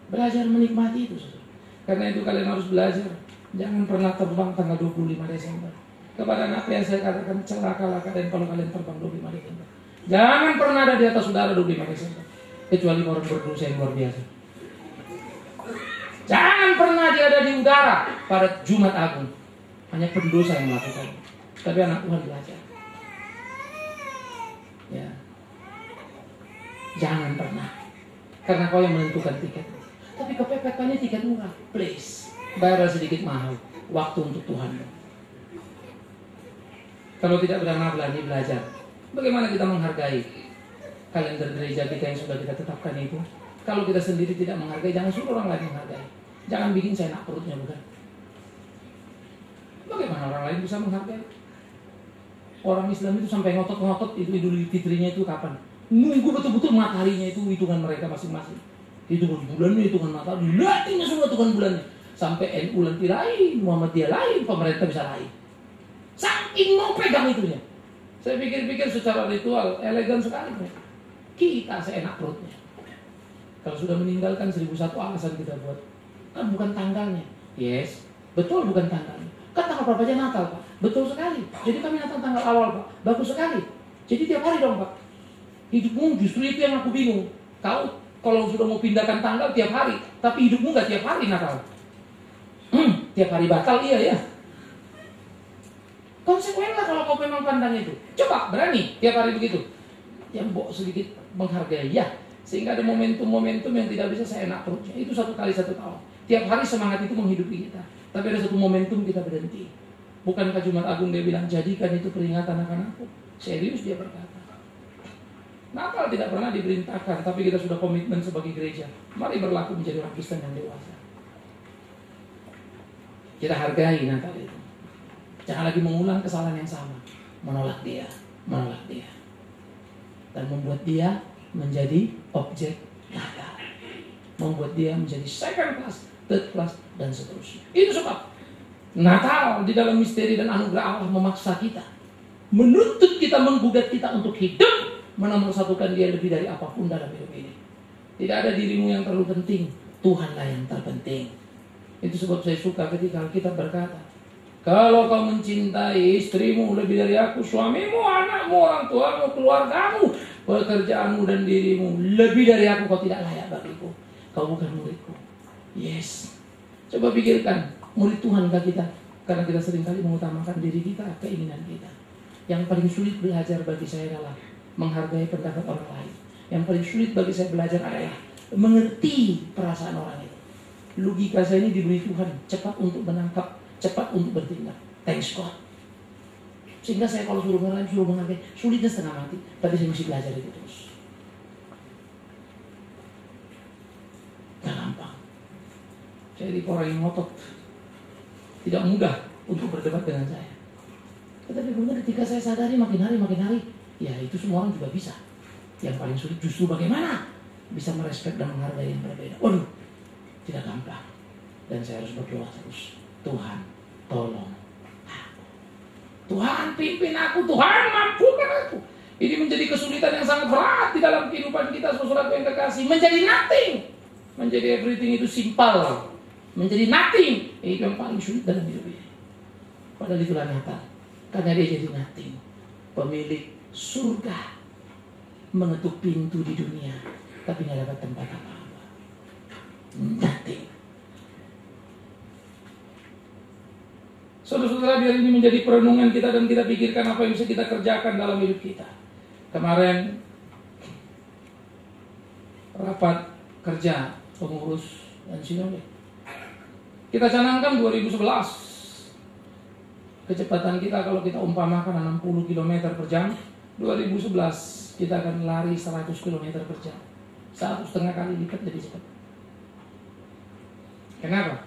Belajar menikmati itu, saudara. Karena itu kalian harus belajar. Jangan pernah terbang tanggal 25 Desember. Kepada apa yang saya katakan, celakalah kalian kalau kalian terbang 25 Desember. Jangan pernah ada di atas udara 25 Desember. Kecuali orang berdosa yang luar biasa. Jangan pernah dia ada di udara pada Jumat Agung. Hanya pendosa yang melakukan. Tapi anak Tuhan belajar. Ya. Jangan pernah. Karena kau yang menentukan tiket. Tapi kepepetannya tiket murah. Please. Bayar sedikit mahal. Waktu untuk Tuhan. Kalau tidak benar-benar berani belajar. Bagaimana kita menghargai kalender gereja kita yang sudah kita tetapkan itu? Kalau kita sendiri tidak menghargai, jangan suruh orang lain menghargai. Jangan bikin saya enak perutnya, bukan? Bagaimana orang lain bisa menghargai? Orang Islam itu sampai ngotot-ngotot itu Idul Fitrinya itu kapan? Nunggu betul-betul mataharinya itu hitungan mereka masing-masing. Hitungan bulannya, hitungan matahari, nantinya semua hitungan bulannya. Sampai NU nanti lain, Muhammadiyah lain, pemerintah bisa lain. Saking mau pegang itunya. Saya pikir-pikir secara ritual, elegan sekali. Kita seenak perutnya. Kalau sudah meninggalkan 1001 alasan kita buat. Kan bukan tanggalnya. Yes, betul bukan tanggalnya. Kan tanggal berapa aja Natal, Pak? Betul sekali. Jadi kami Natal tanggal awal, Pak. Bagus sekali. Jadi tiap hari dong, Pak. Hidupmu justru itu yang aku bingung. Kau kalau sudah mau pindahkan tanggal tiap hari, tapi hidupmu nggak tiap hari Natal. Tiap hari batal, iya ya. Konsekuen lah kalau kau memang pandang itu. Coba berani tiap hari begitu. Yang sedikit menghargai ya. Sehingga ada momentum-momentum yang tidak bisa saya enak perutnya. Itu 1 kali 1 tahun. Tiap hari semangat itu menghidupi kita. Tapi ada satu momentum kita berhenti. Bukankah Jumat Agung dia bilang, jadikan itu peringatan akan aku. Serius dia berkata. Natal tidak pernah diperintahkan, tapi kita sudah komitmen sebagai gereja. Mari berlaku menjadi orang Kristen yang dewasa. Kita hargai Natal itu. Jangan lagi mengulang kesalahan yang sama. Menolak dia. Dan membuat dia menjadi objek Natal. Membuat dia menjadi second class, third class, dan seterusnya. Itu sebab Natal di dalam misteri dan anugerah Allah memaksa kita. Menuntut kita, menggugat kita untuk hidup. Menomorsatukan dia lebih dari apapun dalam hidup ini. Tidak ada dirimu yang terlalu penting. Tuhanlah yang terpenting. Itu sebab saya suka ketika kita berkata, kalau kau mencintai istrimu lebih dari aku, suamimu, anakmu, orang tuamu, keluargamu, pekerjaanmu dan dirimu lebih dari aku, kau tidak layak bagiku. Kau bukan muridku. Yes. Coba pikirkan, murid Tuhankah kita? Karena kita seringkali mengutamakan diri kita, keinginan kita. Yang paling sulit belajar bagi saya adalah menghargai pendapat orang lain. Yang paling sulit bagi saya belajar adalah mengerti perasaan orang itu. Logika saya ini diberi Tuhan, cepat untuk menangkap, cepat untuk bertindak. Thanks God. Sehingga saya kalau suruh menghargai, sulitnya setengah mati. Tapi saya mesti belajar itu terus. Gak gampang. Jadi orang yang ngotot tidak mudah untuk berdebat dengan saya. Tetapi kemudian ketika saya sadari makin hari, ya itu semua orang juga bisa. Yang paling sulit justru bagaimana bisa merespek dan menghargai yang berbeda. Waduh, tidak gampang. Dan saya harus berdoa terus. Tuhan, tolong aku. Tuhan pimpin aku. Tuhan mampukan aku. Ini menjadi kesulitan yang sangat berat di dalam kehidupan kita, saudara yang kekasih. Menjadi nothing. Menjadi everything itu simple. Menjadi nothing. Itu yang paling sulit dalam hidup ini. Padahal itulah Natal. Karena dia jadi nothing. Pemilik surga mengetuk pintu di dunia, tapi tidak dapat tempat apa-apa. Nothing. Saudara-saudara, biar ini menjadi perenungan kita dan kita pikirkan apa yang bisa kita kerjakan dalam hidup kita. Kemarin rapat kerja pengurus dan sinode. Kita canangkan 2011. Kecepatan kita kalau kita umpamakan 60 km per jam, 2011 kita akan lari 100 km per jam. 1,5 kali lipat lebih cepat. Kenapa?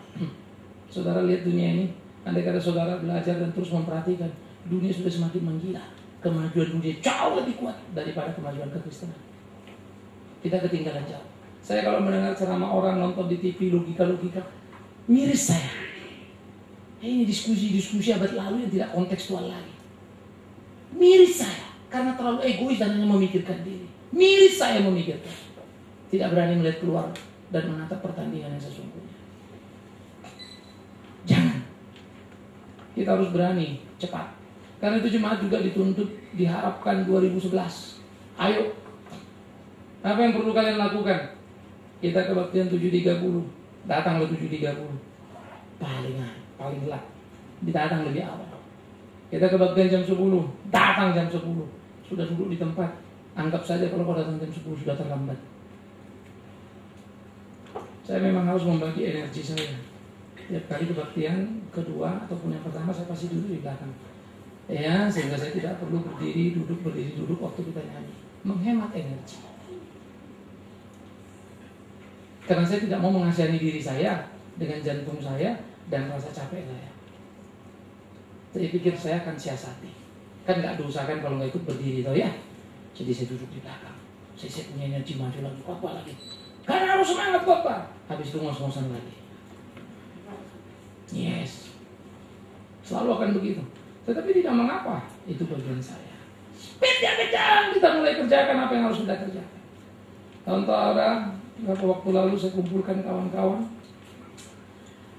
Saudara lihat dunia ini, andai kata saudara belajar dan terus memperhatikan, dunia sudah semakin menggila. Kemajuan dunia jauh lebih kuat daripada kemajuan kekristenan. Kita ketinggalan jauh. Saya kalau mendengar ceramah orang nonton di TV logika-logika, miris saya. Ini diskusi-diskusi abad lalu yang tidak kontekstual lagi. Miris saya, karena terlalu egois dan hanya memikirkan diri. Miris saya memikirkan. Tidak berani melihat keluar dan menatap pertandingan yang sesungguhnya. Jangan. Kita harus berani, cepat. Karena itu jemaat juga dituntut, diharapkan 2011. Ayo. Apa yang perlu kalian lakukan? Kita kebaktian 7.30. Datanglah 7.30. Paling gelap. Datang lebih awal. Kita kebaktian jam 10. Datang jam 10. Sudah duduk di tempat. Anggap saja kalau kau datang jam 10 sudah terlambat. Saya memang harus membagi energi saya. Tiap kali kebaktian kedua ataupun yang pertama saya pasti duduk di belakang. Ya, sehingga saya tidak perlu berdiri, duduk waktu kita nyanyi. Menghemat energi. Karena saya tidak mau mengasihani diri saya dengan jantung saya dan rasa capek saya. Saya pikir saya akan siasati. Kan nggak dosa kan kalau nggak ikut berdiri, tau ya? Jadi saya duduk di belakang. Saya punya energi maju lagi, apa lagi? Karena harus semangat Bapak. Habis itu ngos-ngosan lagi. Yes. Selalu akan begitu. Tetapi tidak mengapa. Itu bagian saya. Kejar, kita mulai kerjakan apa yang harus kita kerjakan. Contoh orang, beberapa waktu lalu saya kumpulkan kawan-kawan.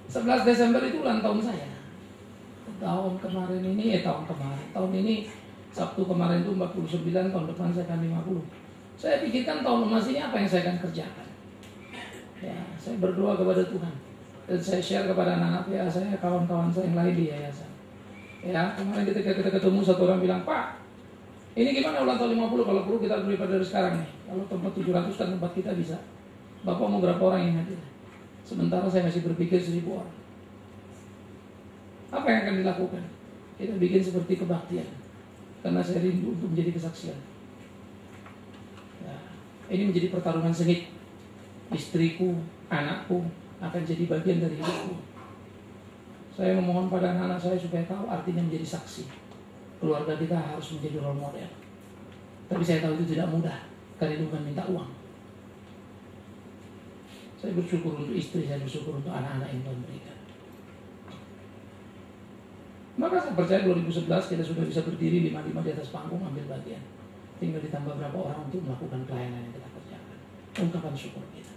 11 Desember itu ulang tahun saya. Tahun ini Sabtu kemarin itu 49, tahun depan saya akan 50. Saya pikirkan tahun emas ini apa yang saya akan kerjakan. Ya, saya berdoa kepada Tuhan dan saya share kepada anak-anak PA saya, kawan-kawan saya yang lain di yayasan. Ya, kemarin ketika kita ketemu satu orang bilang, Pak, ini gimana ulang tahun 50 kalau perlu kita beri pada dari sekarang nih. Kalau tempat 700 kan tempat kita bisa. Bapak mau berapa orang yang hadir? Sementara saya masih berpikir 1.000 orang. Apa yang akan dilakukan? Kita bikin seperti kebaktian. Karena saya rindu untuk menjadi kesaksian. Ya, ini menjadi pertarungan sengit. Istriku, anakku akan jadi bagian dari hidupku. Saya memohon pada anak-anak saya supaya tahu artinya menjadi saksi. Keluarga kita harus menjadi role model. Tapi saya tahu itu tidak mudah, karena itu bukan minta uang. Saya bersyukur untuk istri, saya bersyukur untuk anak-anak yang Tuhan berikan. Maka saya percaya 2011 kita sudah bisa berdiri 5-5 di atas panggung ambil bagian. Tinggal ditambah berapa orang untuk melakukan pelayanan yang kita kerjakan. Ungkapan syukur kita.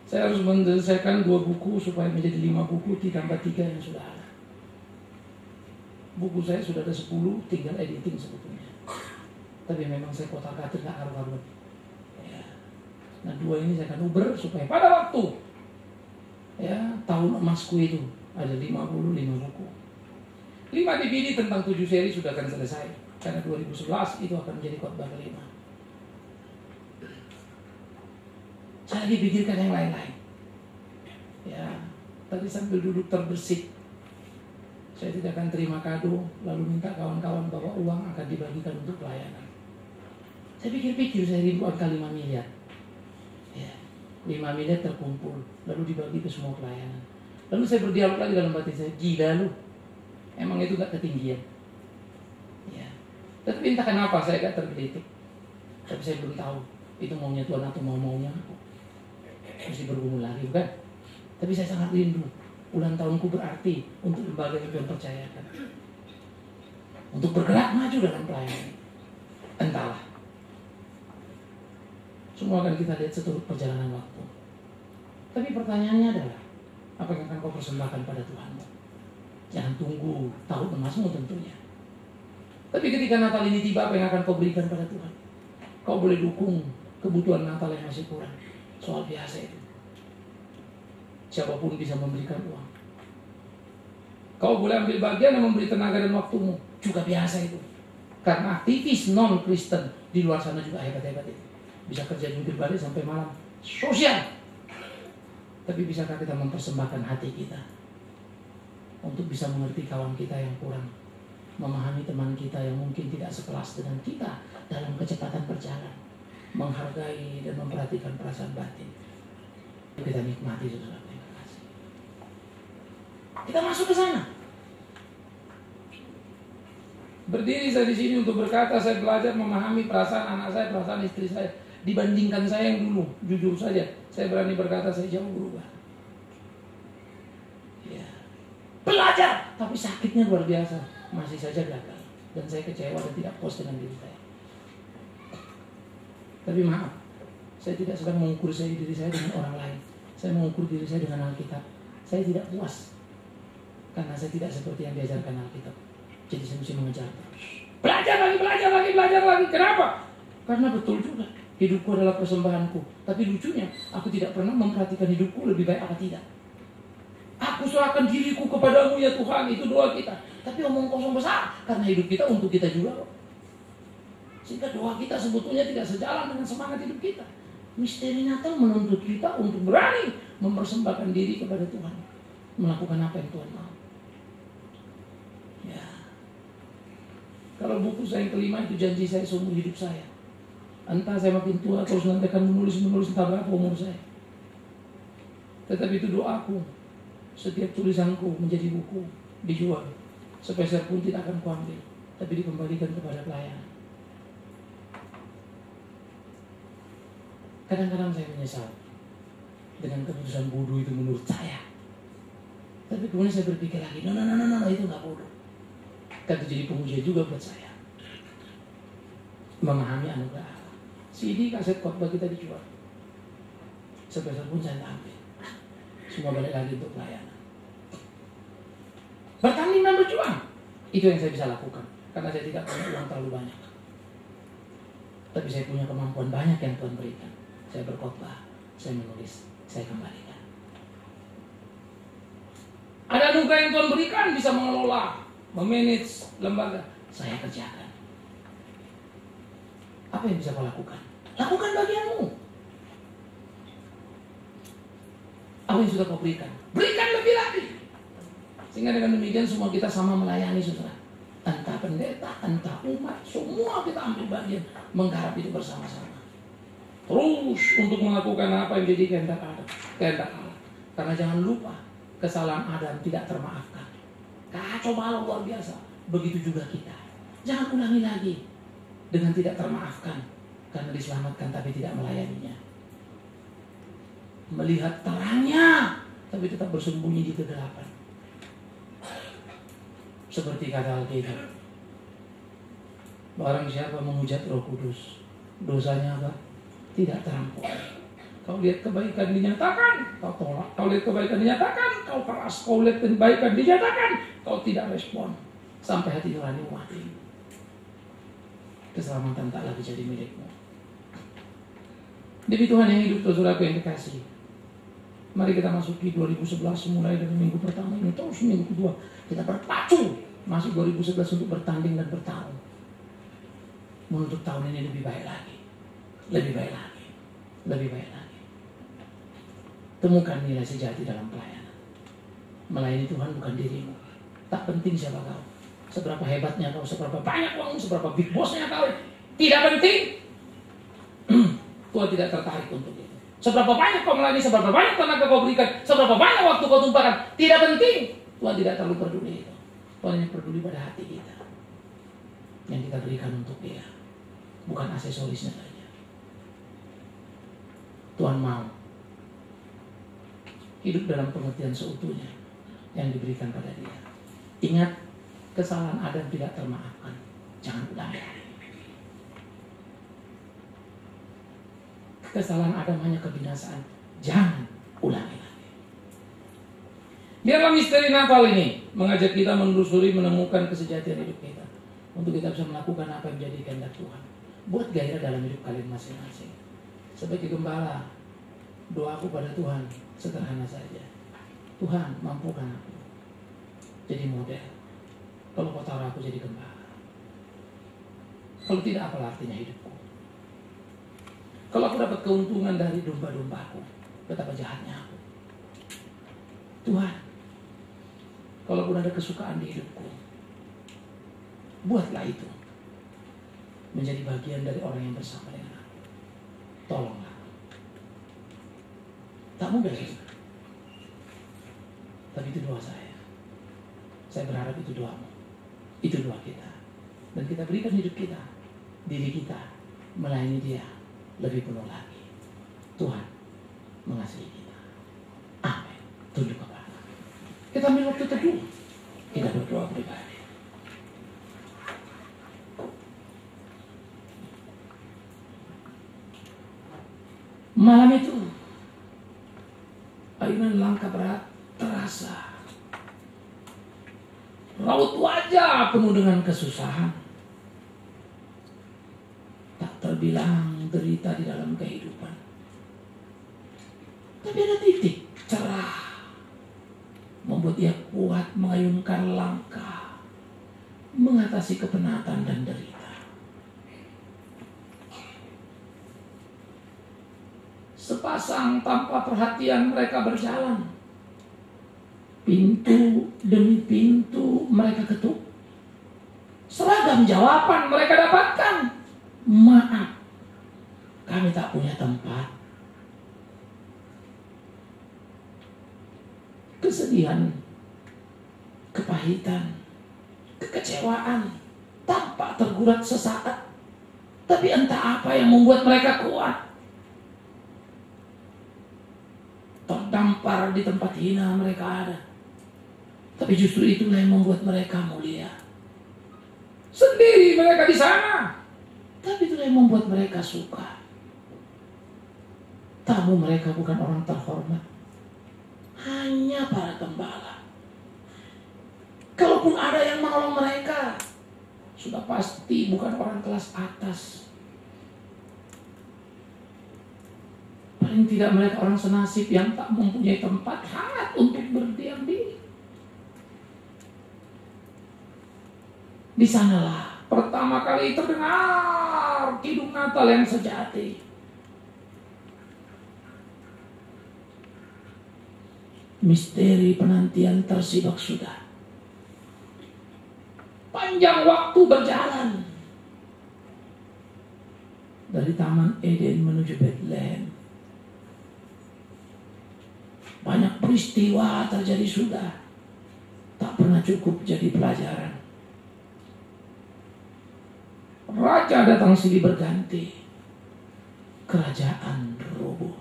Saya harus menyelesaikan 2 buku supaya menjadi 5 buku ditambah 3 yang sudah ada. Buku saya sudah ada 10, tinggal editing sebetulnya. Tapi memang saya kotak-katik gak karu-karuan. Ya. Nah 2 ini saya akan uber supaya pada waktu ya tahun emasku itu ada 55 buku. 5 DVD tentang 7 seri sudah akan selesai. Karena 2011 itu akan menjadi khotbah kelima. Saya lagi pikirkan yang lain-lain. Ya, tadi sambil duduk terbersih. Saya tidak akan terima kado, lalu minta kawan-kawan bahwa uang akan dibagikan untuk pelayanan. Saya pikir-pikir, saya rindu angka 5 miliar. Ya, 5 miliar terkumpul, lalu dibagi ke semua pelayanan. Lalu saya berdialog lagi dalam hati saya, gila lu, emang itu gak ketinggian. Ya, tapi entah kenapa saya gak tergelitik. Tapi saya belum tahu, itu maunya Tuhan atau maunya aku. Mesti bergumul lagi, bukan? Tapi saya sangat rindu. Ulang tahunku berarti untuk lembaga yang Tuhan percayakan. Untuk bergerak maju dalam pelayanan. Entahlah. Semua akan kita lihat seturut perjalanan waktu. Tapi pertanyaannya adalah, apa yang akan kau persembahkan pada Tuhanmu? Jangan tunggu tahun emasmu tentunya. Tapi ketika Natal ini tiba, apa yang akan kau berikan pada Tuhan? Kau boleh dukung kebutuhan Natal yang masih kurang. Soal biasa itu. Siapapun bisa memberikan uang. Kau boleh ambil bagian dan memberi tenaga dan waktumu. Juga biasa itu. Karena aktivis non-Kristen di luar sana juga hebat-hebat itu. Bisa kerja jungkir balik sampai malam. Sosial. Tapi bisakah kita mempersembahkan hati kita untuk bisa mengerti kawan kita yang kurang? memahami teman kita yang mungkin tidak sekelas dengan kita dalam kecepatan berjalan, menghargai dan memperhatikan perasaan batin. Kita nikmati, saudara. Terima kasih. Kita masuk ke sana. Berdiri saya di sini untuk berkata, saya belajar memahami perasaan anak saya, perasaan istri saya, dibandingkan saya yang dulu. Jujur saja, saya berani berkata saya jauh berubah. Ya. Belajar, tapi sakitnya luar biasa, masih saja gagal. Dan saya kecewa dan tidak puas dengan diri saya. Tapi maaf, saya tidak sedang mengukur diri saya dengan orang lain. Saya mengukur diri saya dengan Alkitab. Saya tidak puas karena saya tidak seperti yang diajarkan Alkitab. Jadi saya mesti mengejar terus. Belajar lagi. Kenapa? Karena betul juga, hidupku adalah persembahanku. Tapi lucunya, aku tidak pernah memperhatikan hidupku lebih baik apa tidak. Aku serahkan diriku kepadamu ya Tuhan, itu doa kita. Tapi omong kosong besar, karena hidup kita untuk kita juga kok. Sehingga doa kita sebetulnya tidak sejalan dengan semangat hidup kita. Misteri Natal menuntut kita untuk berani mempersembahkan diri kepada Tuhan, melakukan apa yang Tuhan mau. Ya. Kalau buku saya yang kelima itu janji saya seumur hidup saya. Entah saya makin tua atau nanti akan menulis entah berapa umur saya. Tetapi itu doaku. Setiap tulisanku menjadi buku, dijual. Sepeser pun tidak akan kuambil, tapi dikembalikan kepada pelayan. Kadang-kadang saya menyesal dengan keputusan bodoh itu menurut saya. Tapi kemudian saya berpikir lagi, no, itu nggak bodoh. Kan itu jadi pengujian juga buat saya. Memahami anugerah Allah. CD kaset khotbah kita dijual. Sepeser pun saya ambil. Semua balik lagi untuk pelayanan. Bertanding dan berjuang. Itu yang saya bisa lakukan. Karena saya tidak punya uang terlalu banyak. Tapi saya punya kemampuan banyak yang Tuhan berikan. Saya berkhotbah, saya menulis, saya kembalikan. Ada anugerah yang Tuhan berikan, bisa mengelola, memanage lembaga. Saya kerjakan. Apa yang bisa kau lakukan? Lakukan bagianmu. Apa yang sudah kau berikan? Berikan lebih lagi. Sehingga dengan demikian semua kita sama melayani, saudara. Entah pendeta, entah umat, semua kita ambil bagian menggarap itu bersama-sama. Terus untuk melakukan apa yang jadi kehendak Allah. Karena jangan lupa, kesalahan Adam tidak termaafkan. Kacau balau luar biasa. Begitu juga kita. Jangan ulangi lagi dengan tidak termaafkan. Karena diselamatkan tapi tidak melayaninya. Melihat terangnya tapi tetap bersembunyi di kegelapan. Seperti kata Alkitab, barang siapa menghujat Roh Kudus, dosanya apa? Tidak terampuni. Kau lihat kebaikan dinyatakan, kau tolak. Kau lihat kebaikan dinyatakan, kau keras. Kau lihat kebaikan dinyatakan, kau tidak respon. Sampai hati nurani mati. Keselamatan tak lagi jadi milikmu. Demi Tuhan yang hidup, saudaraku yang dikasihi. Mari kita masuki 2011 mulai dari minggu pertama ini terus minggu kedua kita berpacu masuk 2011 untuk bertanding dan bertarung menuntut tahun ini lebih baik lagi, lebih baik lagi, lebih baik lagi. Temukan nilai sejati dalam pelayanan. Melayani Tuhan bukan dirimu. Tak penting siapa kau, seberapa hebatnya kau, seberapa banyak uangmu, seberapa big bossnya kau, tidak penting. Tuhan tidak tertarik untuk itu. Seberapa banyak kau melayani, seberapa banyak tenaga kau berikan, seberapa banyak waktu kau tumpahkan, tidak penting. Tuhan tidak terlalu peduli itu. Tuhan yang peduli pada hati kita yang kita berikan untuk Dia, bukan aksesorisnya saja. Tuhan mau hidup dalam pengertian seutuhnya yang diberikan pada Dia. Ingat, kesalahan Adam tidak termaafkan. Jangan ulangi. Kesalahan Adam hanya kebinasaan. Jangan ulangi lagi. Biarlah misteri Natal ini mengajak kita menelusuri, menemukan kesejatian hidup kita. Untuk kita bisa melakukan apa yang menjadi kehendak Tuhan. Buat gairah dalam hidup kalian masing-masing. Sebagai gembala, doaku pada Tuhan sederhana saja. Tuhan, mampukan aku jadi model. Kalau kau taruh aku jadi gembala. Kalau tidak, apa artinya hidupku? Kalau aku dapat keuntungan dari domba-dombaku, betapa jahatnya aku. Tuhan, kalaupun ada kesukaan di hidupku, buatlah itu menjadi bagian dari orang yang bersama dengan aku. Tolonglah. Tak mudah itu. Tapi itu doa saya. Saya berharap itu doamu. Itu doa kita. Dan kita berikan hidup kita, diri kita, melayani Dia lebih penuh lagi. Tuhan mengasihi kita. Amin. Tunduk kepada. Kita ambil waktu teduh. Kita berdoa pribadi. Malam itu ayunan langkah berat terasa. Raut wajah penuh dengan kesusahan. Tak terbilang derita di dalam kehidupan. Tapi ada titik cerah membuat dia kuat mengayunkan langkah mengatasi kepenatan dan derita. Sepasang tanpa perhatian mereka berjalan. Pintu demi pintu mereka ketuk. Seragam jawaban mereka dapatkan. Maaf, kami tak punya tempat. Kesedihan, kepahitan, kekecewaan tampak tergurat sesaat. Tapi entah apa yang membuat mereka kuat. Terdampar di tempat hina mereka ada. Tapi justru itulah yang membuat mereka mulia. Sendiri mereka di sana. Tapi itulah yang membuat mereka suka. Tamu mereka bukan orang terhormat. Hanya para gembala. Kalaupun ada yang menolong mereka, sudah pasti bukan orang kelas atas. Paling tidak mereka orang senasib yang tak mempunyai tempat hangat untuk berdiam diri. Di sanalah pertama kali terdengar kidung Natal yang sejati. Misteri penantian tersimak sudah. Panjang waktu berjalan. Dari Taman Eden menuju Bethlehem. Banyak peristiwa terjadi sudah. Tak pernah cukup jadi pelajaran. Raja datang silih berganti. Kerajaan roboh.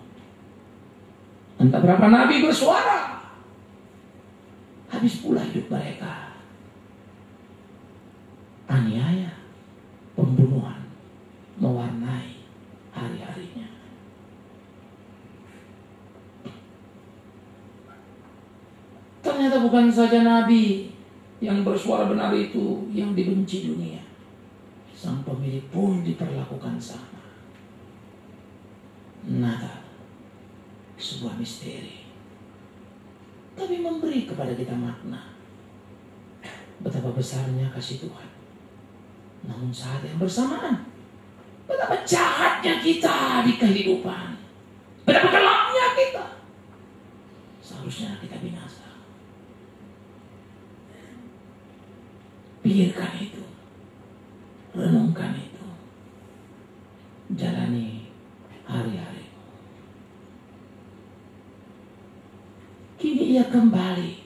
Entah berapa nabi bersuara. Habis pula hidup mereka. Aniaya, pembunuhan mewarnai hari-harinya. Ternyata bukan saja nabi yang bersuara benar itu yang dibenci dunia. Sang pemilik pun diperlakukan sama. Natal, sebuah misteri, tapi memberi kepada kita makna. Betapa besarnya kasih Tuhan. Namun saat yang bersamaan, betapa jahatnya kita di kehidupan. Betapa gelapnya kita. Seharusnya kita binasa. Pikirkan itu. Renungkan itu. Jalani hari-hari. Kini ia kembali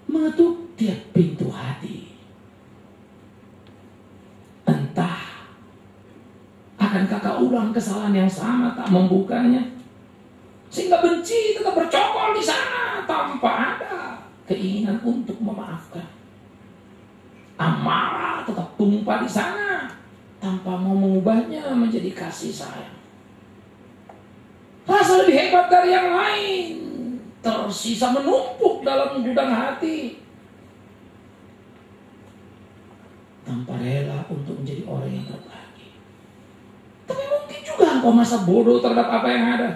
mengetuk tiap pintu hati. Entah akankah kau ulang kesalahan yang sama tak membukanya, sehingga benci tetap bercokol di sana tanpa ada keinginan untuk memaafkan. Amarah tetap tumpah di sana tanpa mau mengubahnya menjadi kasih sayang. Rasa lebih hebat dari yang lain tersisa menumpuk dalam gudang hati tanpa rela untuk menjadi orang yang berbagi. Tapi mungkin juga engkau masa bodoh terhadap apa yang ada,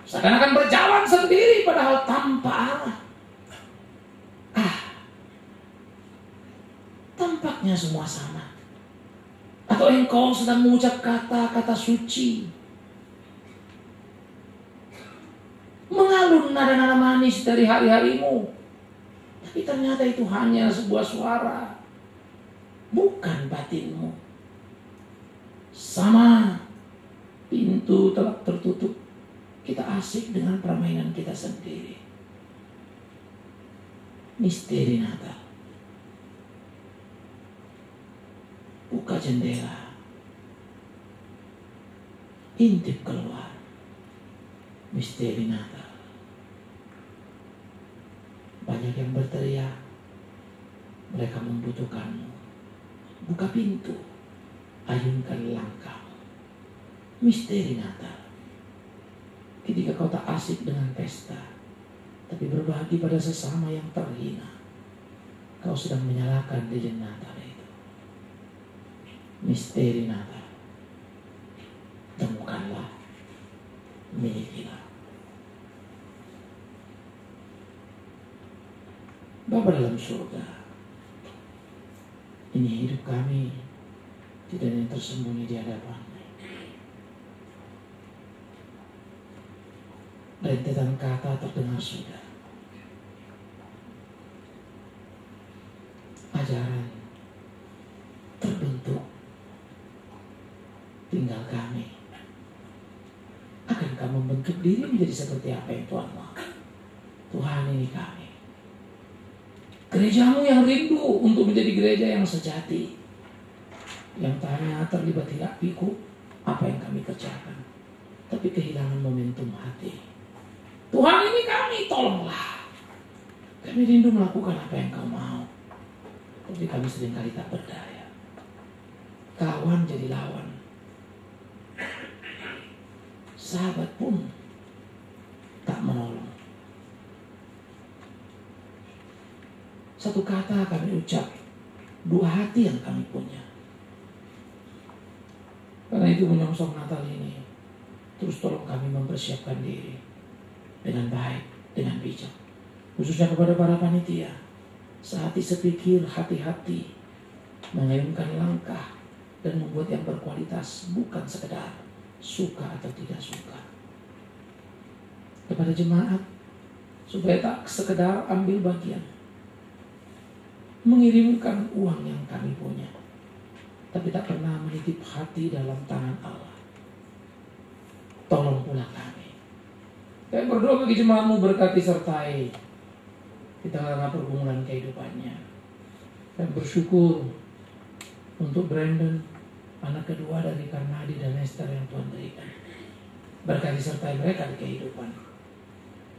seakan-akan berjalan sendiri padahal tanpa arah. Tampaknya semua sama. Atau engkau sedang mengucap kata-kata suci, mengalun nada-nada manis dari hari-harimu, tapi ternyata itu hanya sebuah suara bukan batinmu. Sama, pintu telah tertutup. Kita asik dengan permainan kita sendiri. Misteri Natal. Buka jendela. Intip keluar. Misteri Natal. Banyak yang berteriak. Mereka membutuhkanmu. Buka pintu. Ayunkan langkah. Misteri Natal. Ketika kau tak asik dengan pesta, tapi berbagi pada sesama yang terhina, kau sedang menyalakan lilin Natal itu. Misteri Natal. Temukanlah, milikilah. Bapa dalam surga, ini hidup kami tidak ada yang tersembunyi di hadapan. Rentetan kata terdengar sudah. Ajaran terbentuk. Tinggal kami. Akankah membentuk diri menjadi seperti apa yang Tuhan mau? Tuhan, ini kami. Gerejamu yang rindu untuk menjadi gereja yang sejati. Yang tak hanya terlibat hiruk pikuk apa yang kami kerjakan, tapi kehilangan momentum hati. Tuhan, ini kami, tolonglah. Kami rindu melakukan apa yang Kau mau, tapi kami seringkali tak berdaya. Kawan jadi lawan. Sahabat pun tak menolong. Satu kata kami ucap, dua hati yang kami punya. Karena itu menyongsong Natal ini, terus tolong kami mempersiapkan diri dengan baik, dengan bijak. Khususnya kepada para panitia, sehati sepikir, hati-hati, mengayunkan langkah dan membuat yang berkualitas, bukan sekedar suka atau tidak suka. Kepada jemaat, supaya tak sekedar ambil bagian, mengirimkan uang yang kami punya, tapi tak pernah menitip hati dalam tangan Allah. Tolong pula kami. Saya berdoa bagi jemaatmu, berkati sertai di tengah-tengah pergumulan kehidupannya. Dan bersyukur untuk Brandon, anak kedua dari Karnadi dan Esther yang Tuhan berikan. Berkati sertai mereka di kehidupan.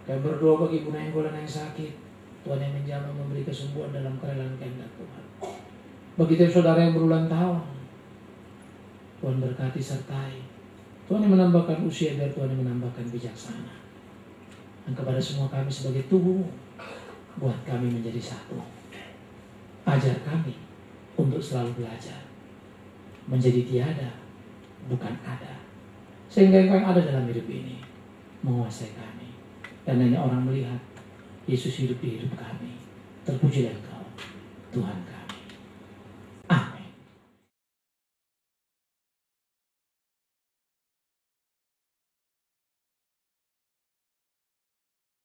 Saya berdoa bagi Bu Nenggolan yang sakit, Tuhan yang menjamah memberi kesembuhan dalam kerelaan kehendak Tuhan. Bagi tiap saudara yang berulang tahun, Tuhan berkati sertai. Tuhan yang menambahkan usia, biar Tuhan yang menambahkan bijaksana. Dan kepada semua kami sebagai tubuh, buat kami menjadi satu. Ajar kami untuk selalu belajar, menjadi tiada, bukan ada. Sehingga Engkau yang ada dalam hidup ini menguasai kami. Dan hanya orang melihat Yesus hidup di hidup kami. Terpujilah Engkau, Tuhan kami.